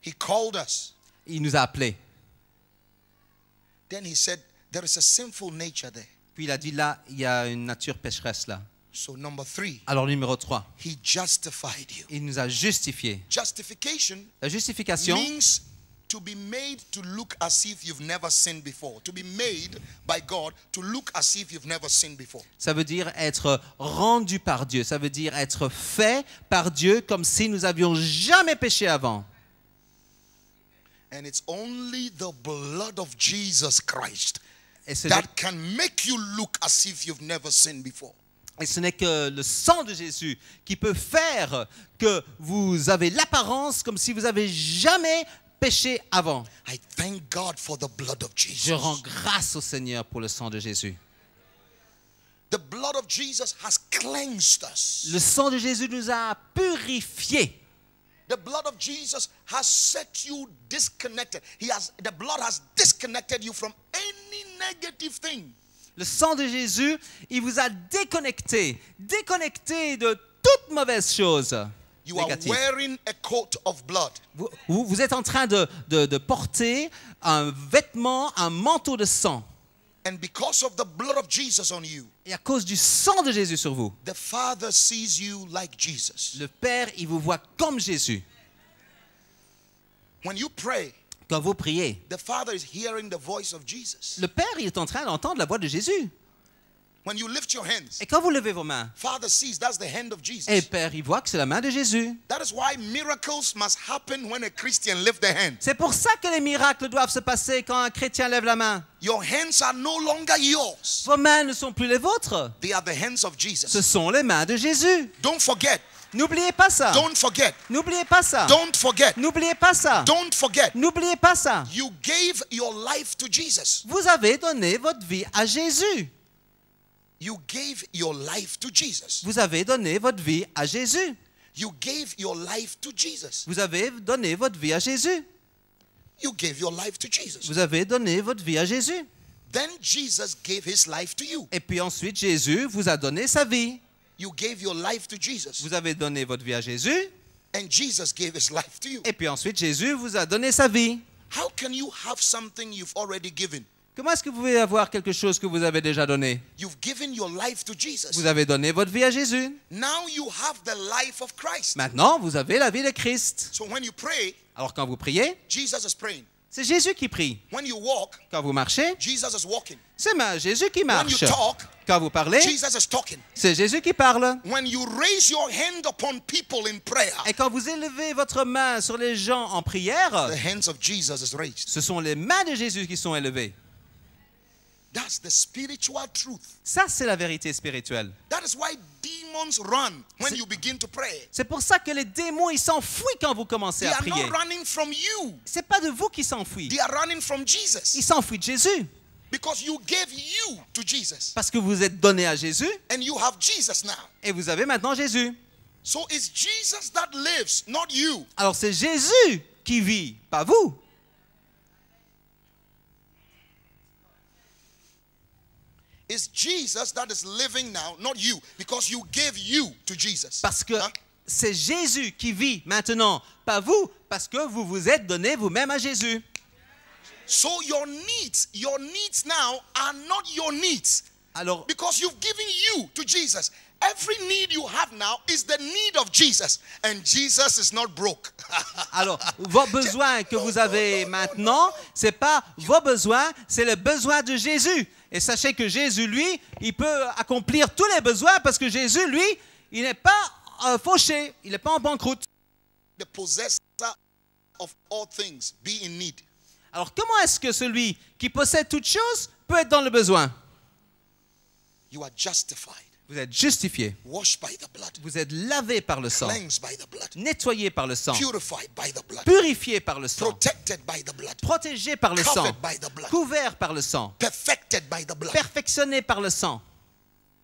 He called us. Il nous a appelés. Then he said, there is a sinful nature there. Puis il a dit là, il y a une nature pécheresse là. So number 3, Alors numéro 3, he justified you. il nous a justifiés. Justification La justification, means to be made to look as if you've never sinned before. To be made by God to look as if you've never sinned before. ça veut dire être rendu par Dieu. Ça veut dire être fait par Dieu comme si nous avions jamais péché avant. And it's only the blood of Jesus Christ Et ce that can make you look as if you've never sinned before. n'est que le sang de Jésus qui peut faire que vous avez l'apparence comme si vous avez jamais péché avant. I thank God for the blood of Je Jesus. rends grâce au Seigneur pour le sang de Jésus. The blood of Jesus has cleansed us. Le sang de Jésus nous a purifiés. The blood of Jesus has set you disconnected. The blood has disconnected you from any negative thing. Le sang de Jésus, il vous a déconnecté de toute mauvaise chose You are négative. wearing a coat of blood. Vous êtes en train de porter un vêtement, un manteau de sang. And because of the blood of Jesus on you, Et à cause du sang de Jésus sur vous, the Father sees you like Jesus. le Père, il vous voit comme Jésus. When you pray, Quand vous priez, the Father is hearing the voice of Jesus. le Père, il est en train d'entendre la voix de Jésus. When you lift your hands, Et quand vous levez vos mains, Father sees that's the hand of Jesus. et le Père, il voit que c'est la main de Jésus. That is why miracles must happen when a Christian lifts their hand. C'est pour ça que les miracles doivent se passer quand un chrétien lève la main. Your hands are no longer yours. Vos mains ne sont plus les vôtres. They are the hands of Jesus. Ce sont les mains de Jésus. Don't forget. N'oubliez pas ça. Don't forget. N'oubliez pas ça. Don't forget. N'oubliez pas ça. Don't forget. N'oubliez pas ça. You gave your life to Jesus. Vous avez donné votre vie à Jésus. You gave your life to Jesus. Vous avez donné votre vie à Jésus. You gave your life to Jesus. Vous avez donné votre vie à Jésus. You gave your life to Jesus. Vous avez donné votre vie à Jésus. Then Jesus gave his life to you. Et puis ensuite, Jésus vous a donné sa vie. You gave your life to Jesus. Vous avez donné votre vie à Jésus. And Jesus gave his life to you. Et puis ensuite, Jésus vous a donné sa vie. How can you have something you've already given? Comment est-ce que vous pouvez avoir quelque chose que vous avez déjà donné? You've given your life to Jesus. Vous avez donné votre vie à Jésus. Now you have the life of Christ. Maintenant, vous avez la vie de Christ. So when you pray, Alors quand vous priez, Jesus is praying. c'est Jésus qui prie. When you walk, Quand vous marchez, Jesus is walking. c'est Jésus qui When you marche. talk, Quand vous parlez, Jesus is talking. c'est Jésus qui parle. When you raise your hand upon people in prayer, Et quand vous élevez votre main sur les gens en prière, the hands of Jesus is raised. ce sont les mains de Jésus qui sont élevées. That's the spiritual truth. Ça, c'est la vérité spirituelle. That is why demons run when you begin to pray. C'est pour ça que les démons, ils s'enfuient quand vous commencez They à are prier. not running from you. C'est pas de vous qui s'enfuient. They are running from Jesus. Ils s'enfuient de Jésus. Because you gave you to Jesus. Parce que vous êtes donné à Jésus And you have Jesus now. et vous avez maintenant Jésus. So it's Jesus that lives, not you. Alors c'est Jésus qui vit, pas vous. It's Jesus that is living now, not you. Because you gave you to Jesus. Parce que Huh? c'est Jésus qui vit maintenant, pas vous, parce que vous vous êtes donné vous-même à Jésus. So your needs now are not your needs. Alors, Because you've given you to Jesus. Every need you have now is the need of Jesus. And Jesus is not broke. alors, vos besoins que vous avez maintenant, c'est pas vos besoins, c'est le besoin de Jésus. Et sachez que Jésus, lui, il peut accomplir tous les besoins parce que Jésus, lui, il n'est pas fauché, il n'est pas en banqueroute. The possessor of all things be in need. Alors, comment est-ce que celui qui possède toutes choses peut être dans le besoin? You are justified, Vous êtes justifié, washed by the blood, vous êtes lavé par le sang, cleansed by the blood, nettoyé par le sang, purified by the blood, purifié par le sang, protected by the blood, protégé par le sang, covered by the blood, couvert par le sang, perfected by the blood. perfectionné par le sang.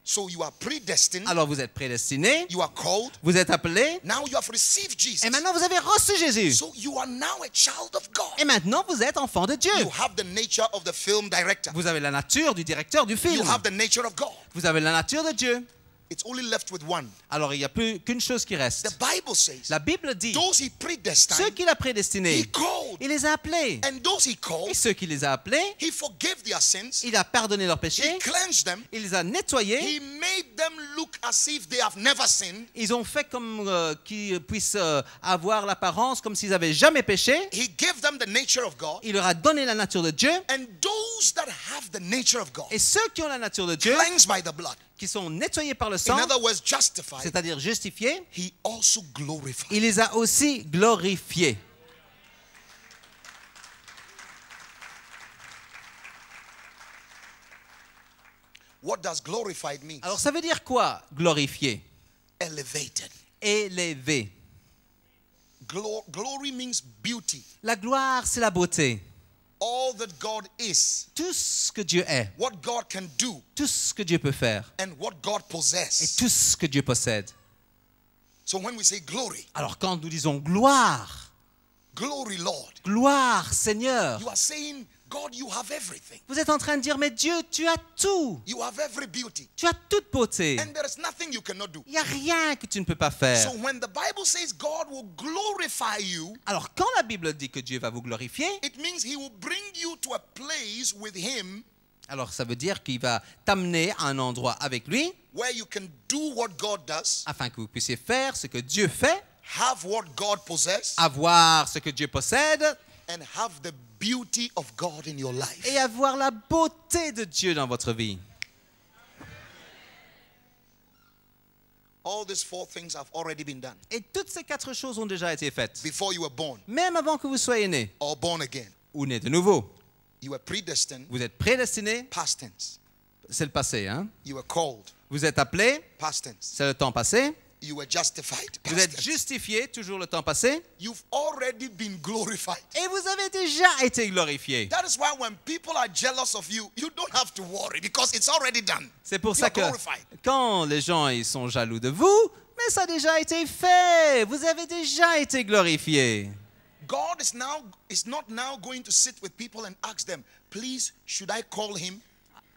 So you are predestined, Alors vous êtes prédestiné, you are called, vous êtes appelé, now you have received Jesus. et maintenant vous avez reçu Jésus. So you are now a child of God. Et maintenant vous êtes enfant de Dieu. You have the nature of the film director. Vous avez la nature du directeur du You film. have the nature of God. Vous avez la nature de Dieu. It's only left with one. Alors il n'y a plus qu'une chose qui The reste. Bible says, La Bible dit, those he ceux predestined, qu'il a he prédestinés, called. il les a appelés. And those he Et called, ceux qui les a appelés, he forgave their sins. il a pardonné leurs He péchés, cleansed them. il les a nettoyés. He made them look as if they have never sinned. Ils ont fait comme qu'ils puissent avoir l'apparence comme s'ils n'avaient jamais péché. He gave them the nature of God. Il leur a donné la nature de Dieu. And those that have the nature of God, Et ceux qui ont la nature de Dieu, cleansed by the blood, qui sont nettoyés par le in sang, other words, justified, c'est-à-dire justifiés, he also glorified. il les a aussi glorifiés. What does glorified mean? Alors ça veut dire quoi, glorifié? Elevated. Élevé. Glory means beauty. La gloire, c'est la beauté. All that God is, Tout ce que Dieu est, what God can do, tout ce que Dieu peut faire, and what God et possesses. tout ce que Dieu possède. So when we say glory, Alors quand nous disons gloire, glory Lord, gloire Seigneur, you are saying, God, you have everything. vous êtes en train de dire, mais Dieu, tu as tout. You have every beauty. Tu as toute beauté. And there is nothing you cannot do. Il n'y a rien que tu ne peux pas faire. So when the Bible says God will glorify you, Alors quand la Bible dit que Dieu va vous glorifier, it means he will bring you to a place with him alors ça veut dire qu'il va t'amener à un endroit avec lui where you can do what God does, afin que vous puissiez faire ce que Dieu fait, have what God possesses, avoir ce que Dieu possède and have the beauty of God in your life. et avoir la beauté de Dieu dans votre vie. All these four things have already been done Et toutes ces quatre choses ont déjà été faites, before you were born même avant que vous soyez né or born again. ou né de nouveau. You were predestined, Vous êtes prédestiné, past tense. c'est le passé. Hein? You were called, Vous êtes appelé, past tense. c'est le temps passé. You were justified, Vous past êtes tense. justifié, toujours le temps passé. You've already been glorified. Et vous avez déjà été glorifié. That is why when people are jealous of you, you don't have to worry because it's already done. C'est pour You ça are que glorified. quand les gens ils sont jaloux de vous, mais ça a déjà été fait. Vous avez déjà été glorifié. God is not now going to sit with people and ask them, please, should I call him?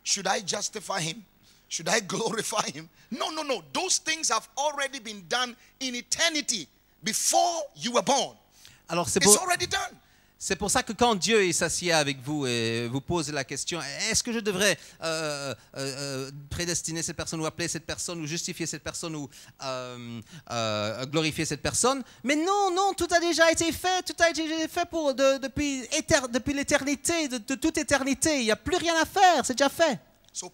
Should I justify him? Should I glorify him? No, no, no. Those things have already been done in eternity before you were born. Alors It's already done. c'est pour ça que quand Dieu s'assied avec vous et vous pose la question, est-ce que je devrais prédestiner cette personne ou appeler cette personne ou justifier cette personne ou glorifier cette personne? Mais non, non, tout a déjà été fait, tout a été fait depuis l'éternité, de toute éternité. Il n'y a plus rien à faire, c'est déjà fait. So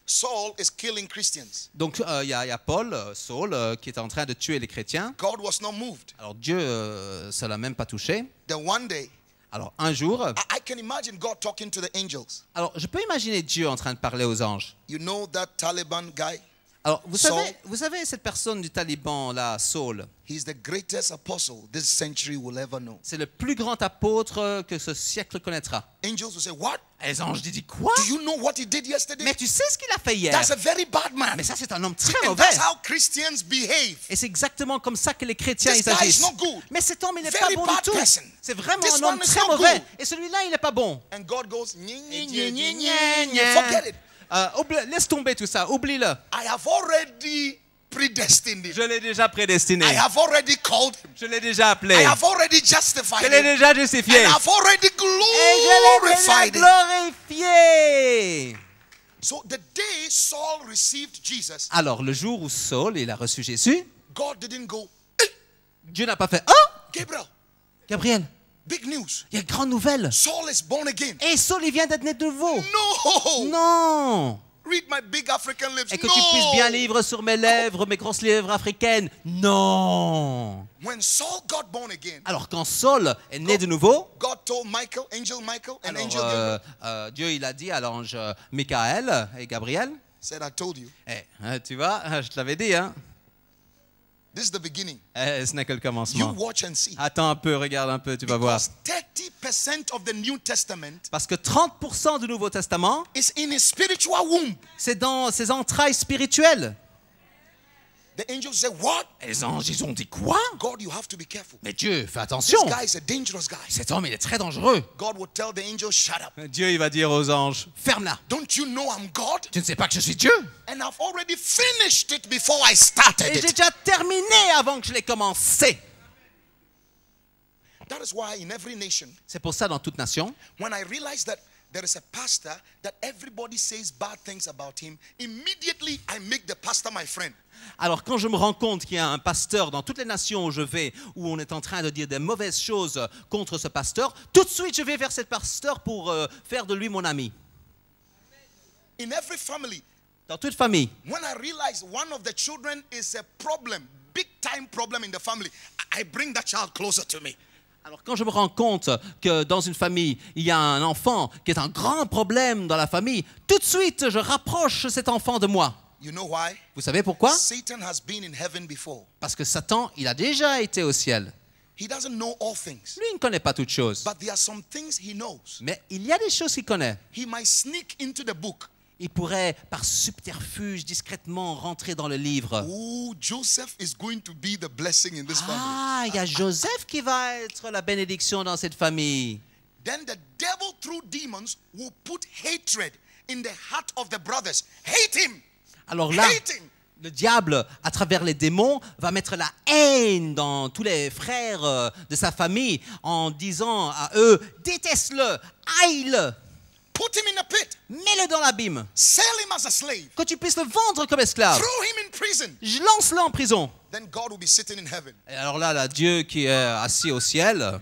Saul is killing Christians. Donc il y a Paul, Saul, qui est en train de tuer les chrétiens. God was not moved. Alors Dieu, ça l'a même pas touché. Then one day, Alors un jour, I can imagine God talking to the angels. alors je peux imaginer Dieu en train de parler aux anges. You know that Taliban guy? Alors Saul. vous savez cette personne du Taliban là, Saul. He's the greatest apostle this century will ever know. C'est le plus grand apôtre que ce siècle connaîtra. Angels will say, what? Et les anges disent quoi? Do you know what he did yesterday? Mais tu sais ce qu'il a fait hier? That's a very bad man. Mais ça c'est un homme très And mauvais. that's how Christians behave. Et c'est exactement comme ça que les chrétiens This ils guy is agissent. not good. Mais cet homme il n'est Very pas bon bad du tout. person. C'est vraiment This un homme one is très not mauvais. good. Et celui-là il n'est pas bon. And God goes, Et "Nye, Dieu nye, dit, nye, Nya, nye, nya. forget it. Laisse tomber tout ça, oublie-le. I have already predestined him. Je l'ai déjà prédestiné. I have already called him. Je l'ai déjà appelé. I have already Je justified l'ai him. déjà justifié. And I've already Et je l'ai déjà glorified him. glorifié. So the day Saul received Jesus, Alors, le jour où Saul il a reçu Jésus, God didn't go, Dieu n'a pas fait « Oh, Gabriel, Gabriel, big news. il y a une grande nouvelle. Saul is born again. Et Saul, il vient d'être né de nouveau. No. Non. Read my big African lips. Et que no. tu puisses bien lire sur mes lèvres, mes grosses lèvres africaines. Non. When Saul got born again, Alors, quand Saul est né de nouveau, God told Michael, Angel Michael, and alors, Angel Gabriel, Dieu il a dit à l'ange Michaël et Gabriel, said, I told you, tu vois, je te l'avais dit, hein. this is the beginning. Ce n'est que le You commencement. watch and see. Attends un peu, regarde un peu, tu vas voir. Because 30% of the New Testament Parce que 30% du Nouveau Testament, is in his spiritual womb. c'est dans ses entrailles spirituelles. The angels say, what? Et les anges, ils ont dit quoi? God, you have to be careful. Mais Dieu, fais This attention. guy is a dangerous guy. Cet homme, il est très dangereux. God would tell the angels, shut up. Dieu, il va dire aux anges, ferme-la. Don't you know I'm God? Tu ne sais pas que je suis Dieu? And I've already finished it before I started Et j'ai it. déjà terminé avant que je l'ai commencé. That is why in every nation, C'est pour ça, dans toute nation, when I realize that there is a pastor that everybody says bad things about him, immediately I make the pastor my friend. alors quand je me rends compte qu'il y a un pasteur dans toutes les nations où je vais, où on est en train de dire des mauvaises choses contre ce pasteur, tout de suite je vais vers ce pasteur pour faire de lui mon ami. In every family, Dans toute famille, when I realize one of the children is a problem, big time problem in the family, I bring that child closer to me. alors quand je me rends compte que dans une famille, il y a un enfant qui est un grand problème dans la famille, tout de suite je rapproche cet enfant de moi. You know why? Vous savez pourquoi? Satan has been in heaven before. Parce que Satan, il a déjà été au ciel. He doesn't know all things, Lui, il ne connaît pas toutes choses. but there are some things he knows. Mais il y a des choses qu'il connaît. He might sneak into the book. Il pourrait, par subterfuge, discrètement rentrer dans le livre. Oh, Joseph is going to be the blessing in this family. Ah, il y a Joseph qui va être la bénédiction dans cette famille. Then the devil, through demons, will put hatred in the heart of the brothers. Hate him. Alors là, Hate him. le diable, à travers les démons, va mettre la haine dans tous les frères de sa famille en disant à eux, déteste-le, haïs-le, Put him in a pit. mets-le dans l'abîme, Sell him as a slave. que tu puisses le vendre comme esclave. Throw him in prison. Je lance-le en prison. Then God will be sitting in heaven. Et alors là, Dieu qui est assis au ciel,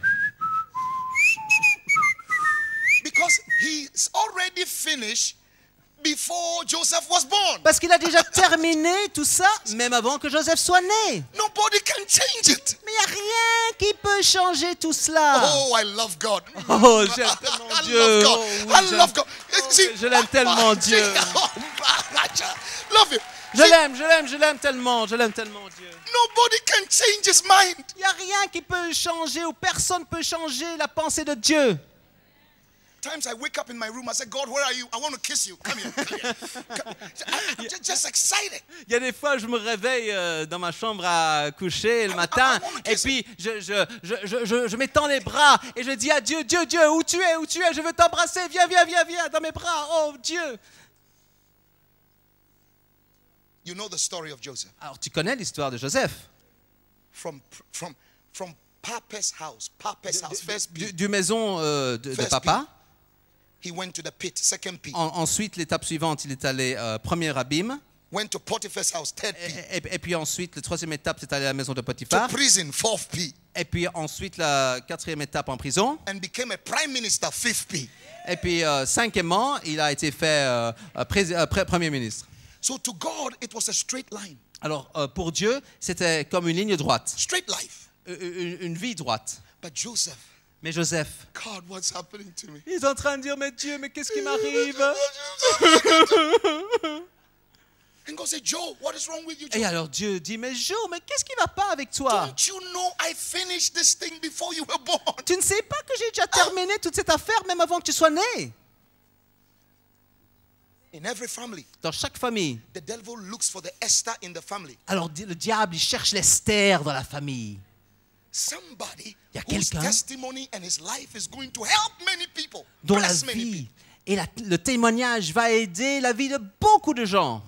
Because he's already finished before Joseph was born. parce qu'il a déjà terminé tout ça, même avant que Joseph soit né. Nobody can change it. Mais il n'y a rien qui peut changer tout cela. Oh, I love God. Oh, j'aime tellement I Dieu. love God. Oh, oui, I j'aime- love God. Oh, je l'aime tellement, Dieu. Love him. Je l'aime tellement, Dieu. Nobody can change his mind. Il n'y a rien qui peut changer ou personne ne peut changer la pensée de Dieu. times I wake up in my room, I say, God, where are you? I want to kiss you. Come here. Come here. Just excited. Il y a des fois, je me réveille dans ma chambre à coucher le matin, et puis je m'étends les bras et je dis à Dieu, Dieu, Dieu, où tu es, je veux t'embrasser, viens, viens, viens, viens dans mes bras, oh Dieu. You know the story of Joseph. Alors tu connais l'histoire de Joseph, From Papa's house, first P. du maison de First papa. He went to the pit, second P. Ensuite, l'étape suivante, il est allé premier abîme. Went to Potiphar's house, third P. Et puis ensuite, la troisième étape, c'est allé à la maison de To Potiphar. prison, fourth P. Et puis ensuite, la quatrième étape en prison. And became a prime minister, fifth P. Et puis cinquièmement, il a été fait premier ministre. So to God, it was a straight line. Alors pour Dieu, c'était comme une ligne droite, Straight life. une vie droite. But Joseph, Mais Joseph, God, what's happening to me? il est en train de dire, mais Dieu, mais qu'est-ce qui m'arrive? And God said, Joe, what is wrong with you, Et Joe? alors Dieu dit, mais Joe, mais qu'est-ce qui va pas avec toi? Don't you know I finished this thing before you were born? Tu ne sais pas que j'ai déjà terminé toute cette affaire même avant que tu sois né? In every family, Dans chaque famille. the devil looks for the Esther in the family. Alors le diable, il cherche l'Esther dans la famille. Somebody Il y a whose quelqu'un testimony and his life is going to help many people. dont la Bless many vie people. et le témoignage va aider la vie de beaucoup de gens.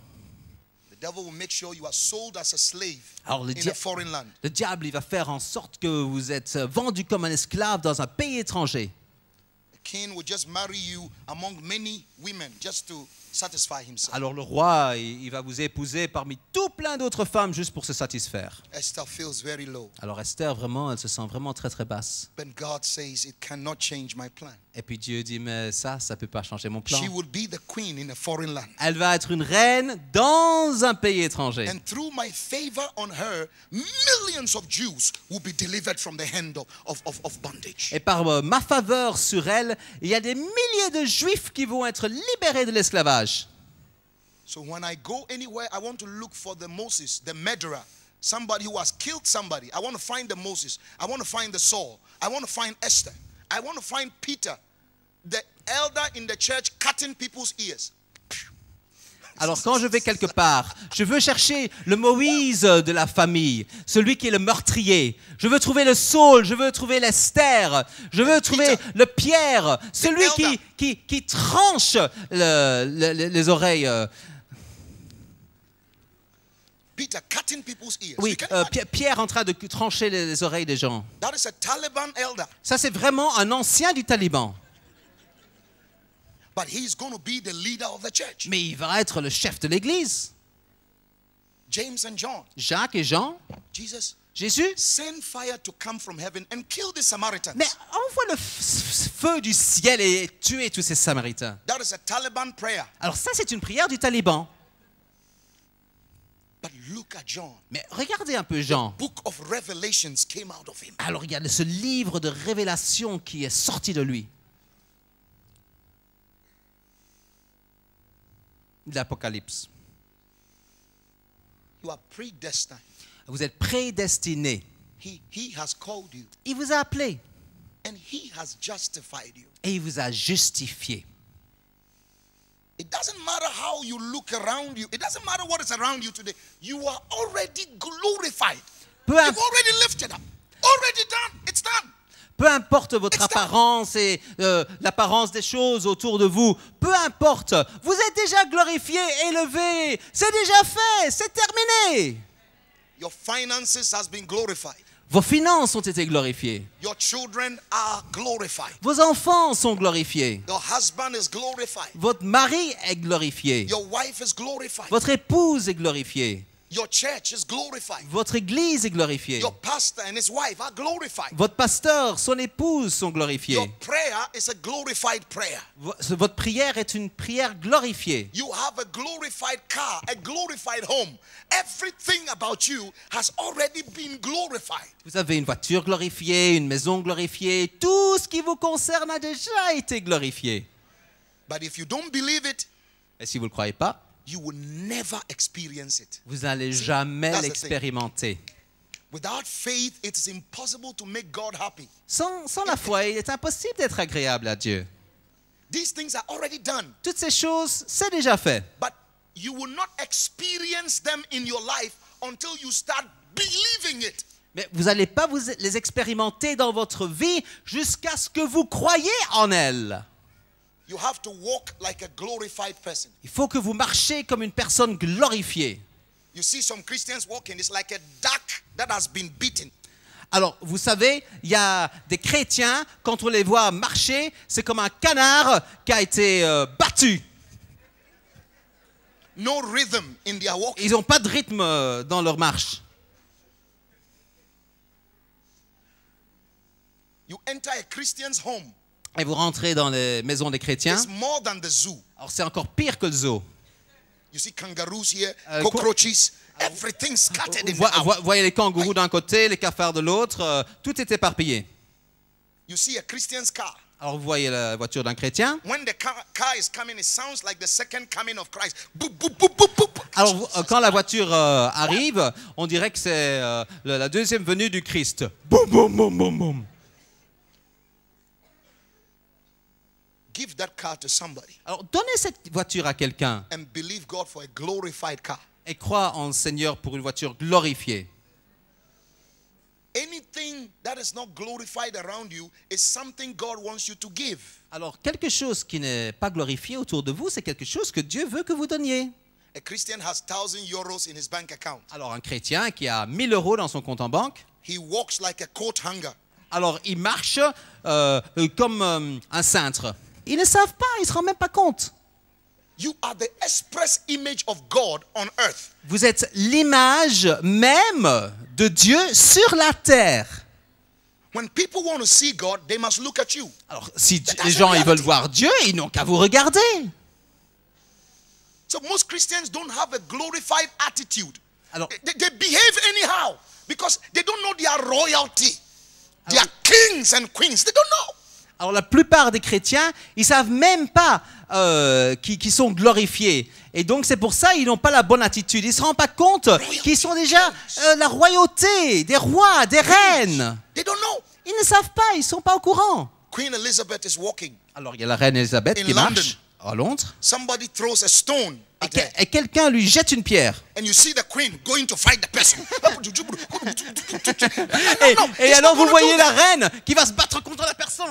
The devil will make sure you are sold as a slave Alors in a foreign land. le diable, il va faire en sorte que vous êtes vendu comme un esclave dans un pays étranger. The king will just marry you among many women just to satisfy himself. Alors le roi, il va vous épouser parmi tout plein d'autres femmes juste pour se satisfaire. Esther feels very low. Alors Esther, vraiment, elle se sent vraiment très très basse. But God says it cannot change my plan. Et puis Dieu dit, mais ça peut pas changer mon plan. She will be the queen in a foreign land. Elle va être une reine dans un pays étranger. And through my favor on her, millions of Jews will be delivered from the hand of bondage. Et par ma faveur sur elle, il y a des milliers de juifs qui vont être libérés de l'esclavage. So when I go anywhere, I want to look for the Moses, the murderer, somebody who has killed somebody. I want to find the Moses. I want to find the Saul. I want to find Esther. I want to find Peter, the elder in the church cutting people's ears. Alors quand je vais quelque part, je veux chercher le Moïse de la famille, celui qui est le meurtrier. Je veux trouver le Saul, je veux trouver l'Esther, je veux trouver le Pierre, celui qui tranche les oreilles. Peter cutting people's ears. Oui, You can imagine. Pierre en train de trancher les oreilles des gens. That is a Taliban elder, Ça, c'est vraiment un ancien du Taliban. but he's going to be the leader of the church. Mais il va être le chef de l'Église. James and John. Jacques et Jean, Jesus, Jésus, send fire to come from heaven and kill the Samaritans. mais envoie le feu du ciel et tuer tous ces Samaritains. That is a Taliban prayer. Alors ça, c'est une prière du Taliban. But look at John. Mais regardez un peu Jean. Book of Revelations came out of him. Alors il y a ce livre de révélation qui est sorti de lui. L'Apocalypse. You are predestined. Vous êtes prédestinés. He has called you Il vous a appelé and he has justified you. et il vous a justifié. It doesn't matter how you look around you. It doesn't matter what is around you today. You are already glorified. Peu, You've already lifted up. Already done. It's done. peu importe votre apparence et l'apparence des choses autour de vous, peu importe, vous êtes déjà glorifié, élevé, c'est déjà fait, c'est terminé. Your finances has been glorified. Vos finances ont été glorifiées. Your children are glorified. Vos enfants sont glorifiés. Your husband is glorified. Votre mari est glorifié. Your wife is glorified. Votre épouse est glorifiée. Your church is glorified. Votre église est glorifiée. Your pastor and his wife are glorified. Votre pasteur, son épouse sont Your glorifiés. prayer is a glorified prayer. Votre prière est une prière glorifiée. You have a glorified car, a glorified home. Everything about you has already been glorified. Vous avez une voiture glorifiée, une maison glorifiée. Tout ce qui vous concerne a déjà été glorifié. But if you don't believe it, Et si vous ne le croyez pas, you will never experience it. vous n'allez jamais that's the l'expérimenter. Without faith, it is impossible to make God happy. Sans la foi, il est impossible d'être agréable à Dieu. These things are already done. Toutes ces choses, c'est déjà fait. But you will not experience them in your life until you start believing it. Mais vous n'allez pas les expérimenter dans votre vie jusqu'à ce que vous croyez en elles. You have to walk like a glorified person. Il faut que vous marchiez comme une personne glorifiée. You see some Christians walking, it's like a duck that has been beaten. Alors, vous savez, il y a des chrétiens, quand on les voit marcher, c'est comme un canard qui a été battu. No rhythm in their walking. Ils n'ont pas de rythme dans leur marche. You enter a Christian's home. Et vous rentrez dans les maisons des chrétiens. It's more than the zoo. Alors, c'est encore pire que le zoo. You see kangaroos here, cockroaches, everything scattered in the house. Voyez les kangourous d'un côté, les cafards de l'autre, tout est éparpillé. You see a Christian's car. Alors, vous voyez la voiture d'un chrétien. When the car is coming, it sounds like the second coming of Christ. Boop, boop, boop, boop, boop. Alors, quand la voiture arrive, on dirait que c'est la deuxième venue du Christ. Boum, boum, boum, boum, boum. Give that car to somebody Alors, donnez cette voiture à quelqu'un and believe God for a glorified car. et crois en le Seigneur pour une voiture glorifiée. Anything that is not glorified around you is something God wants you to give. Alors, quelque chose qui n'est pas glorifié autour de vous, c'est quelque chose que Dieu veut que vous donniez. A Christian has 1,000 euros in his bank account. Alors, un chrétien qui a 1000 euros dans son compte en banque, He walks like a coat hanger. alors il marche comme un cintre. Ils ne savent pas, ils ne se rendent même pas compte. You are the express image of God on earth. Vous êtes l'image même de Dieu sur la terre. When people want to see God, they must look at you. Alors, si les gens ils veulent voir Dieu, ils n'ont qu'à vous regarder. So most Christians don't have a glorified attitude. Alors, They behave anyhow because they don't know their royalty. They are kings and queens. They don't know. alors la plupart des chrétiens, ils savent même pas qu'ils sont glorifiés. Et donc, c'est pour ça qu'ils n'ont pas la bonne attitude. Ils ne se rendent pas compte qu'ils sont déjà la royauté, des rois, des reines. They don't know. Ils ne savent pas, ils ne sont pas au courant. Queen Elizabeth is walking. Alors, il y a la reine Elisabeth In qui London. marche à Londres. Somebody throws a stone at her. Et quelqu'un lui jette une pierre. And you see the queen going to fight the person. Et alors, vous voyez la reine qui va se battre contre la personne.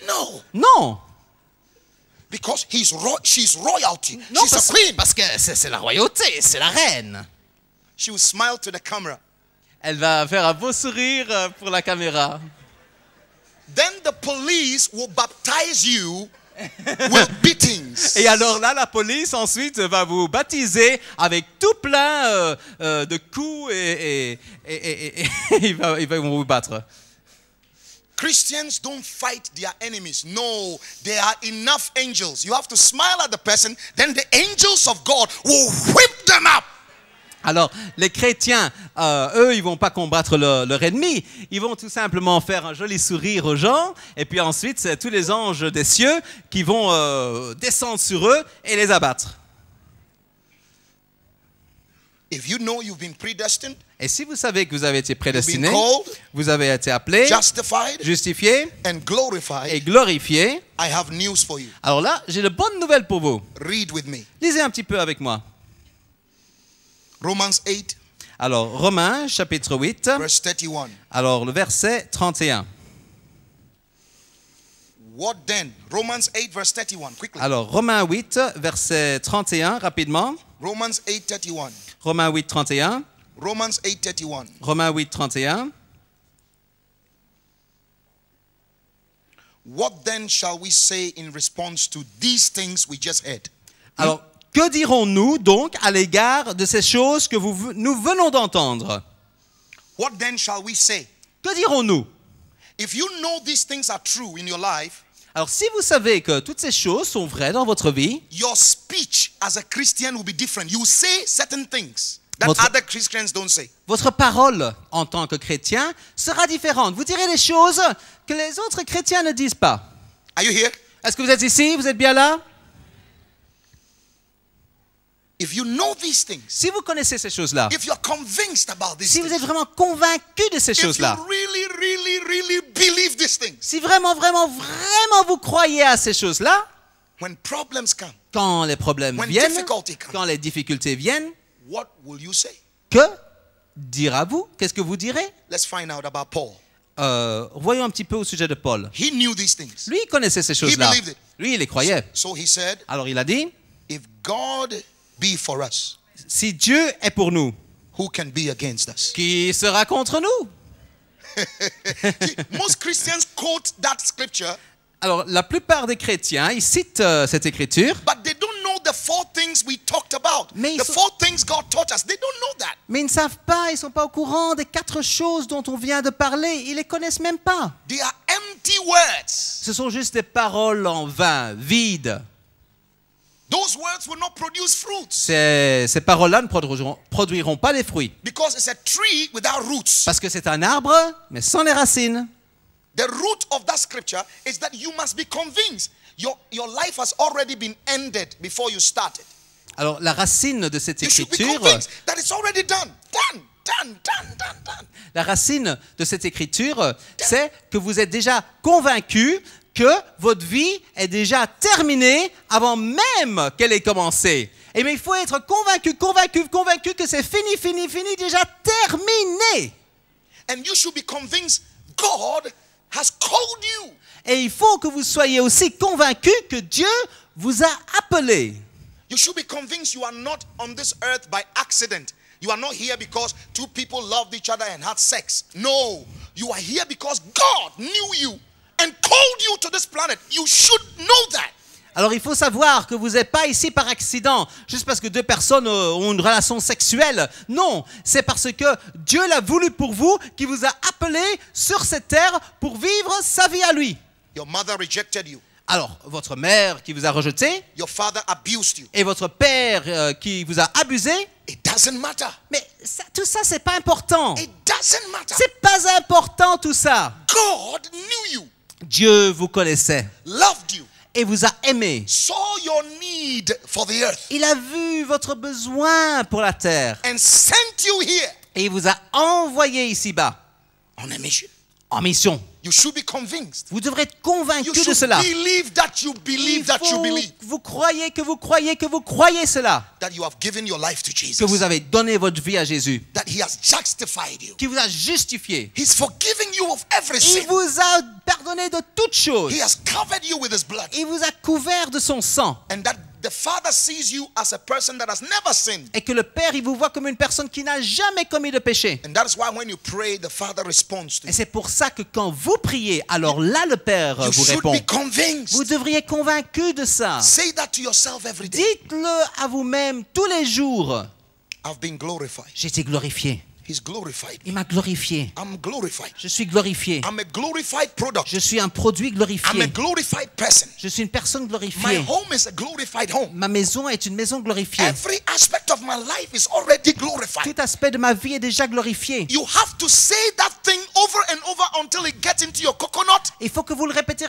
No, Non. because she's royalty. Non, She's a queen. parce que c'est la royauté, c'est la reine. She will smile to the camera. Elle va faire un beau sourire pour la caméra. Then the police will baptize you with beatings. Et alors là, la police ensuite va vous baptiser avec tout plein de coups et ils vont vous battre. Christians don't fight their enemies. No, there are enough angels. You have to smile at the person, then the angels of God will whip them up. Alors, les chrétiens, eux, ils vont pas combattre leur ennemi. Ils vont tout simplement faire un joli sourire aux gens. Et puis ensuite, c'est tous les anges des cieux qui vont descendre sur eux et les abattre. If you know you've been predestined, Et si vous savez que vous avez été you've been prédestiné, called, vous avez été appelé, justified, justifié and glorified, et glorifié, I have news for you. alors là, j'ai de bonnes nouvelles pour vous. Read with me. Lisez un petit peu avec moi. Romans 8, Alors, Romains, chapitre 8, verse 31. alors le verset 31. What then? Romans 8, verse 31. Quickly. Alors, Romains 8, verset 31, rapidement. Romans 8, 31. Romains 8, 31. Romans 8, 31. Romains 8, 31. What then shall we say in response to these things we just heard? Alors, que dirons-nous donc à l'égard de ces choses que nous venons d'entendre? What then shall we say? Que dirons-nous? If you know these things are true in your life, Alors, si vous savez que toutes ces choses sont vraies dans votre vie, your speech as a Christian will be different. You say certain things that Votre- other Christians don't say. votre parole en tant que chrétien sera différente. Vous direz des choses que les autres chrétiens ne disent pas. Are you here? Est-ce que vous êtes ici? Vous êtes bien là? if you know these things, Si vous connaissez ces choses-là, if you're convinced about these si vous things, êtes vraiment convaincu de ces if you choses-là, really believe these things, si vraiment vous croyez à ces choses-là, when problems come, quand les problèmes when viennent, difficulty comes, quand les difficultés viennent, what will you say? que dira-vous? Qu'est-ce que vous direz? Let's find out about Paul. Voyons un petit peu au sujet de Paul. He knew these things. Lui, il connaissait ces choses-là. believed it. Lui, il les croyait. So he said, Alors il a dit, if God be for us, si Dieu est pour nous, who can be against us? qui sera contre nous? See, most Christians quote that scripture, Alors la plupart des chrétiens, ils citent cette écriture, but they don't know the four things we talked about. Mais The ils sont- four things God taught us. They don't know that. mais ils ne savent pas, ils ne sont pas au courant des 4 choses dont on vient de parler. Ils les connaissent même pas. They are empty words. Ce sont juste des paroles en vain, vides. Those words will not produce fruits Ces paroles-là ne produiront pas des fruits. because it's a tree without roots. Parce que c'est un arbre, mais sans les racines. The root of that scripture is that you must be convinced. Your life has already been ended before you started. Alors la racine de cette You should be écriture, convinced that it's already done. Done. la racine de cette écriture, c'est que vous êtes déjà convaincu que votre vie est déjà terminée avant même qu'elle ait commencé. Et mais il faut être convaincu que c'est fini, déjà terminé. And you should be convinced God has called you. Et il faut que vous soyez aussi convaincu que Dieu vous a appelé. You should be convinced you are not on this earth by accident. You are not here because two people loved each other and had sex. No, you are here because God knew you and called you to this planet. You should know that. Alors il faut savoir que vous n'êtes pas ici par accident, juste parce que 2 personnes ont une relation sexuelle. Non, c'est parce que Dieu l'a voulu pour vous, qui vous a appelé sur cette terre pour vivre sa vie à lui. Your mother rejected you. Alors, votre mère qui vous a rejeté, Your father abused you. et votre père qui vous a abusé, It doesn't matter. mais tout ça, c'est pas important. It doesn't matter. C'est pas important tout ça. God knew you, Dieu vous connaissait loved you, et vous a aimé. saw your need for the earth, Il a vu votre besoin pour la terre and sent you here et il vous a envoyé ici-bas on a mission. en mission. You should be convinced. Vous devrez être You convaincu de should cela. believe that you believe Il that you faut believe que vous croyez cela. that you have given your life to Que Jesus, vous avez donné votre vie à Jésus. that He has justified you. Qui vous a justifié. He's forgiving you of every Il sin. vous a pardonné de toutes choses. He has covered you with His blood. Il vous a couvert de son sang. And that the Father sees you as a person that has never sinned. Et que le Père, il vous voit comme une personne qui n'a jamais commis de péché. And that is why when you pray, the Father responds to Et you. c'est pour ça que quand vous priez, alors là, le Père You vous should répond. be convinced. Vous devriez être convaincu de ça. Say that to yourself every day. Dites-le à vous-même tous les jours. I've been glorified. J'ai été glorifié. He's glorified. Il m'a glorifié. I'm glorified. Je suis glorifié. I'm a glorified product. Je suis un produit I'm a glorifié. glorified person. Je suis une personne My glorifiée. home is a glorified home. Ma maison est une maison glorifiée. Every aspect of my life is already glorified. Tout aspect de ma vie est déjà glorifié. You have to say that thing over and over until it gets into your coconut, Il faut que vous le répétez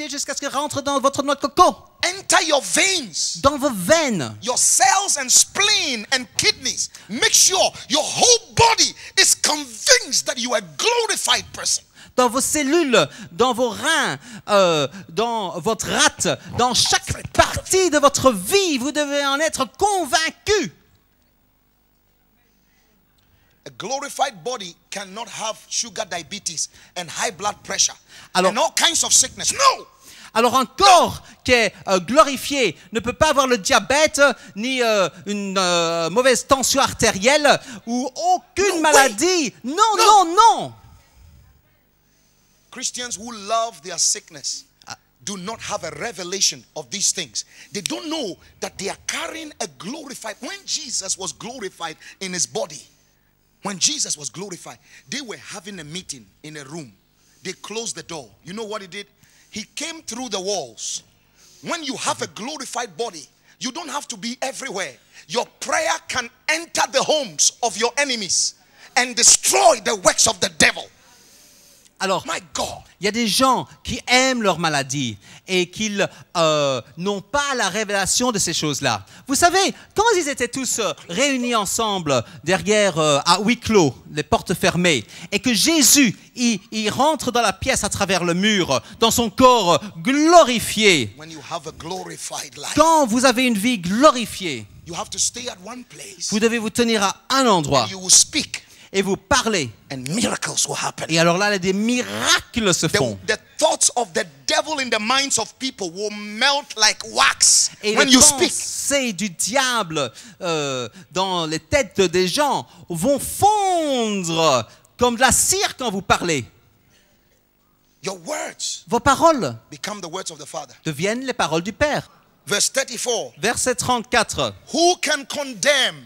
jusqu'à ce qu'il rentre dans votre noix de coco, enter your veins, dans vos veines, your cells and spleen and kidneys. Make sure your whole body is convinced that you are a glorified person. dans vos cellules, dans vos reins, dans votre rate, dans chaque partie de votre vie. Vous devez en être convaincu. A glorified body cannot have sugar diabetes and high blood pressure Alors- and all kinds of sickness. No! Alors un corps qui est glorifié ne peut pas avoir le diabète, ni une mauvaise tension artérielle, ou aucune No maladie. way. Non. Christians who love their sickness do not have a revelation of these things. They don't know that they are carrying a glorified. When Jesus was glorified in his body, when Jesus was glorified, they were having a meeting in a room. They closed the door. You know what he did? He came through the walls. When you have a glorified body, you don't have to be everywhere. Your prayer can enter the homes of your enemies and destroy the works of the devil. Alors, My God. il y a des gens qui aiment leur maladie et qui n'ont pas la révélation de ces choses-là. Vous savez, quand ils étaient tous réunis ensemble derrière, à huis clos, les portes fermées, et que Jésus, il rentre dans la pièce à travers le mur, dans son corps glorifié. When you have a glorified life, Quand vous avez une vie glorifiée, you have to stay at one place. vous devez vous tenir à un endroit And you will speak, et vous parler. and miracles will happen. Et alors là, des miracles se font. The thoughts of the devil in the minds of people will melt like wax Et when les you speak. pensées du diable dans les têtes des gens vont fondre comme de la cire quand vous parlez. Your words Vos paroles become the words of the Father. deviennent les paroles du Père. Verse 34. Verset 34. Who can condemn?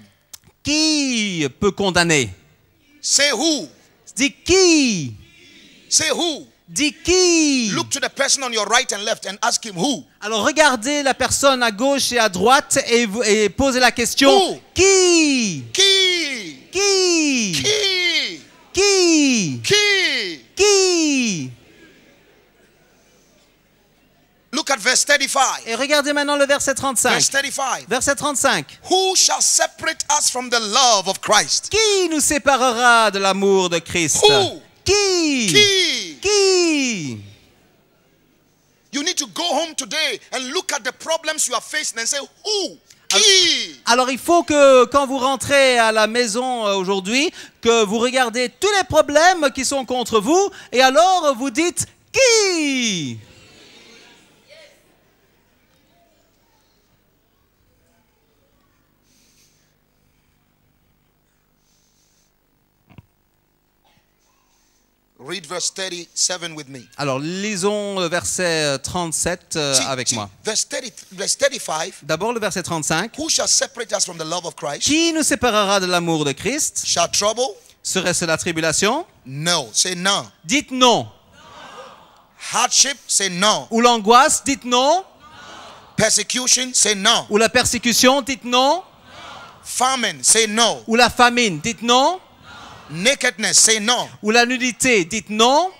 Qui peut condamner? Say who? Dis qui? Say who? Dis qui? Look to the person on your right and left and ask him who. Alors regardez la personne à gauche et à droite et posez la question. Who? Qui? Key. Qui? Key. Qui? Key. Qui? Look at verse 35. Et regardez maintenant le verset Verse 35. 35. Verset 35. Who shall separate us from the love of Christ? Qui nous séparera de l'amour de Christ? Who? Qui? Key. Qui? You need to go home today and look at the problems you are facing and say, who? Key. Alors il faut que quand vous rentrez à la maison aujourd'hui, que vous regardez tous les problèmes qui sont contre vous et alors vous dites qui? Read verse 37 with me. Alors lisons le verset 37 avec moi. Verse 35. D'abord le verset 35. Who shall separate us from the love of Christ? Qui nous séparera de l'amour de Christ? Shall trouble? Serait-ce la tribulation? No. Say no. Dites non. Hardship? Say no. Ou l'angoisse? Dites non. Persecution? Say no. Ou la persécution? Dites non. Famine? Say no. Ou la famine? Dites non. Nakedness? Say no. Ou la nudité? Dites non.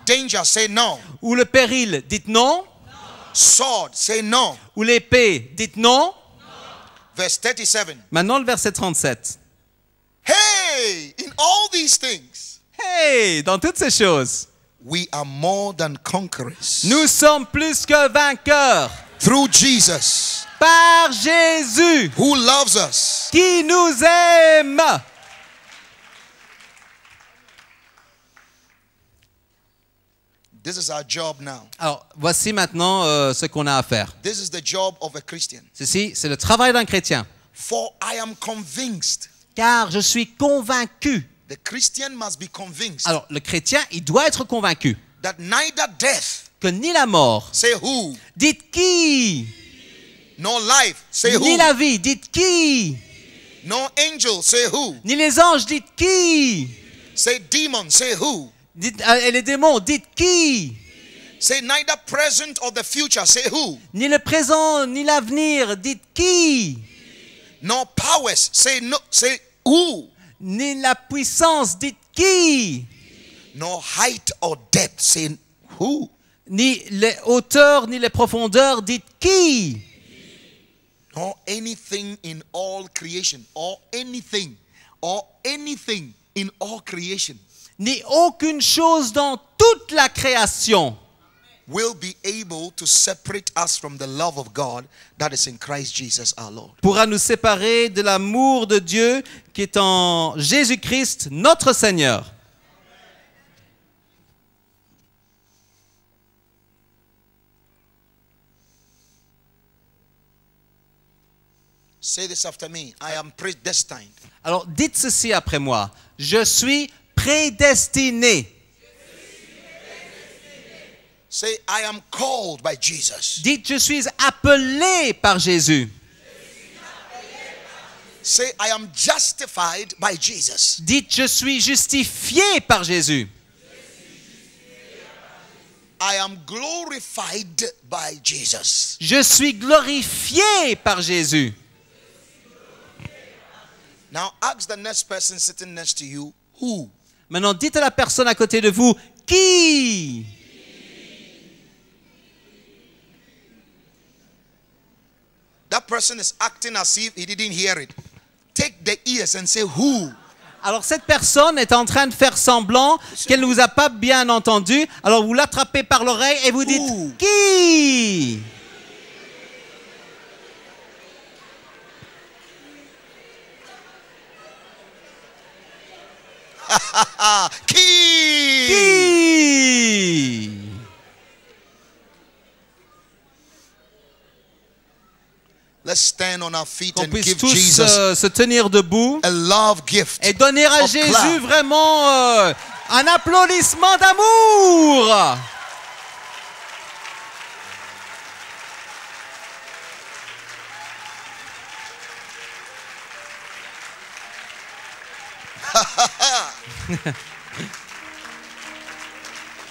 Danger? Say no. Ou le péril? Dites non. Sword? Say no. Ou l'épée? Dites non. Verse 37. Maintenant le verset 37. Hey, in all these things, Hey, dans toutes ces choses, we are more than conquerors. nous sommes plus que vainqueurs Through Jesus, par Jésus who loves us. qui nous aime. This is our job now. Alors, voici maintenant ce qu'on a à faire. This is the job of a Christian. Ceci, c'est le travail d'un chrétien. For I am convinced. Car je suis convaincu. The Christian must be convinced Alors, le chrétien, il doit être convaincu that neither death, que ni la mort, say who, dites qui, nor life, say ni who, la vie, dites qui, nor angel, say who, ni les anges, dites qui, say demon, say who, dites, et les démons, dites qui, say neither present or the future, say who, ni le présent, ni l'avenir, dites qui, nor powers, say no, say who, ni la puissance, dites qui, nor height or depth, say who, ni les hauteurs, ni les profondeurs, dites qui, nor anything in all creation, or anything in all creation ni aucune chose dans toute la création will be able to separate us from the love of God that is in Christ Jesus our Lord. pourra nous séparer de l'amour de Dieu qui est en Jésus-Christ, notre Seigneur. Say this after me. I am predestined. Alors dites ceci après moi. Je suis prédestiné. Say, I am called by Jesus. Dites, je suis appelé par Jésus. Say, I am justified by Jesus. Dites, je suis justifié par Jésus. I am glorified by Jesus. Je suis glorifié par Jésus. Now ask the next person sitting next to you, who? Maintenant, dites à la personne à côté de vous, qui? That person is acting as if he didn't hear it. Take the ears and say who. Alors cette personne est en train de faire semblant qu'elle ne vous a pas bien entendu. Alors vous l'attrapez par l'oreille et vous dites Ouh. qui? Key. Qui? Let's stand on our feet Qu'on and puisse give tous Jesus se tenir debout a love gift. et donner à of Jésus clap. vraiment un applaudissement d'amour.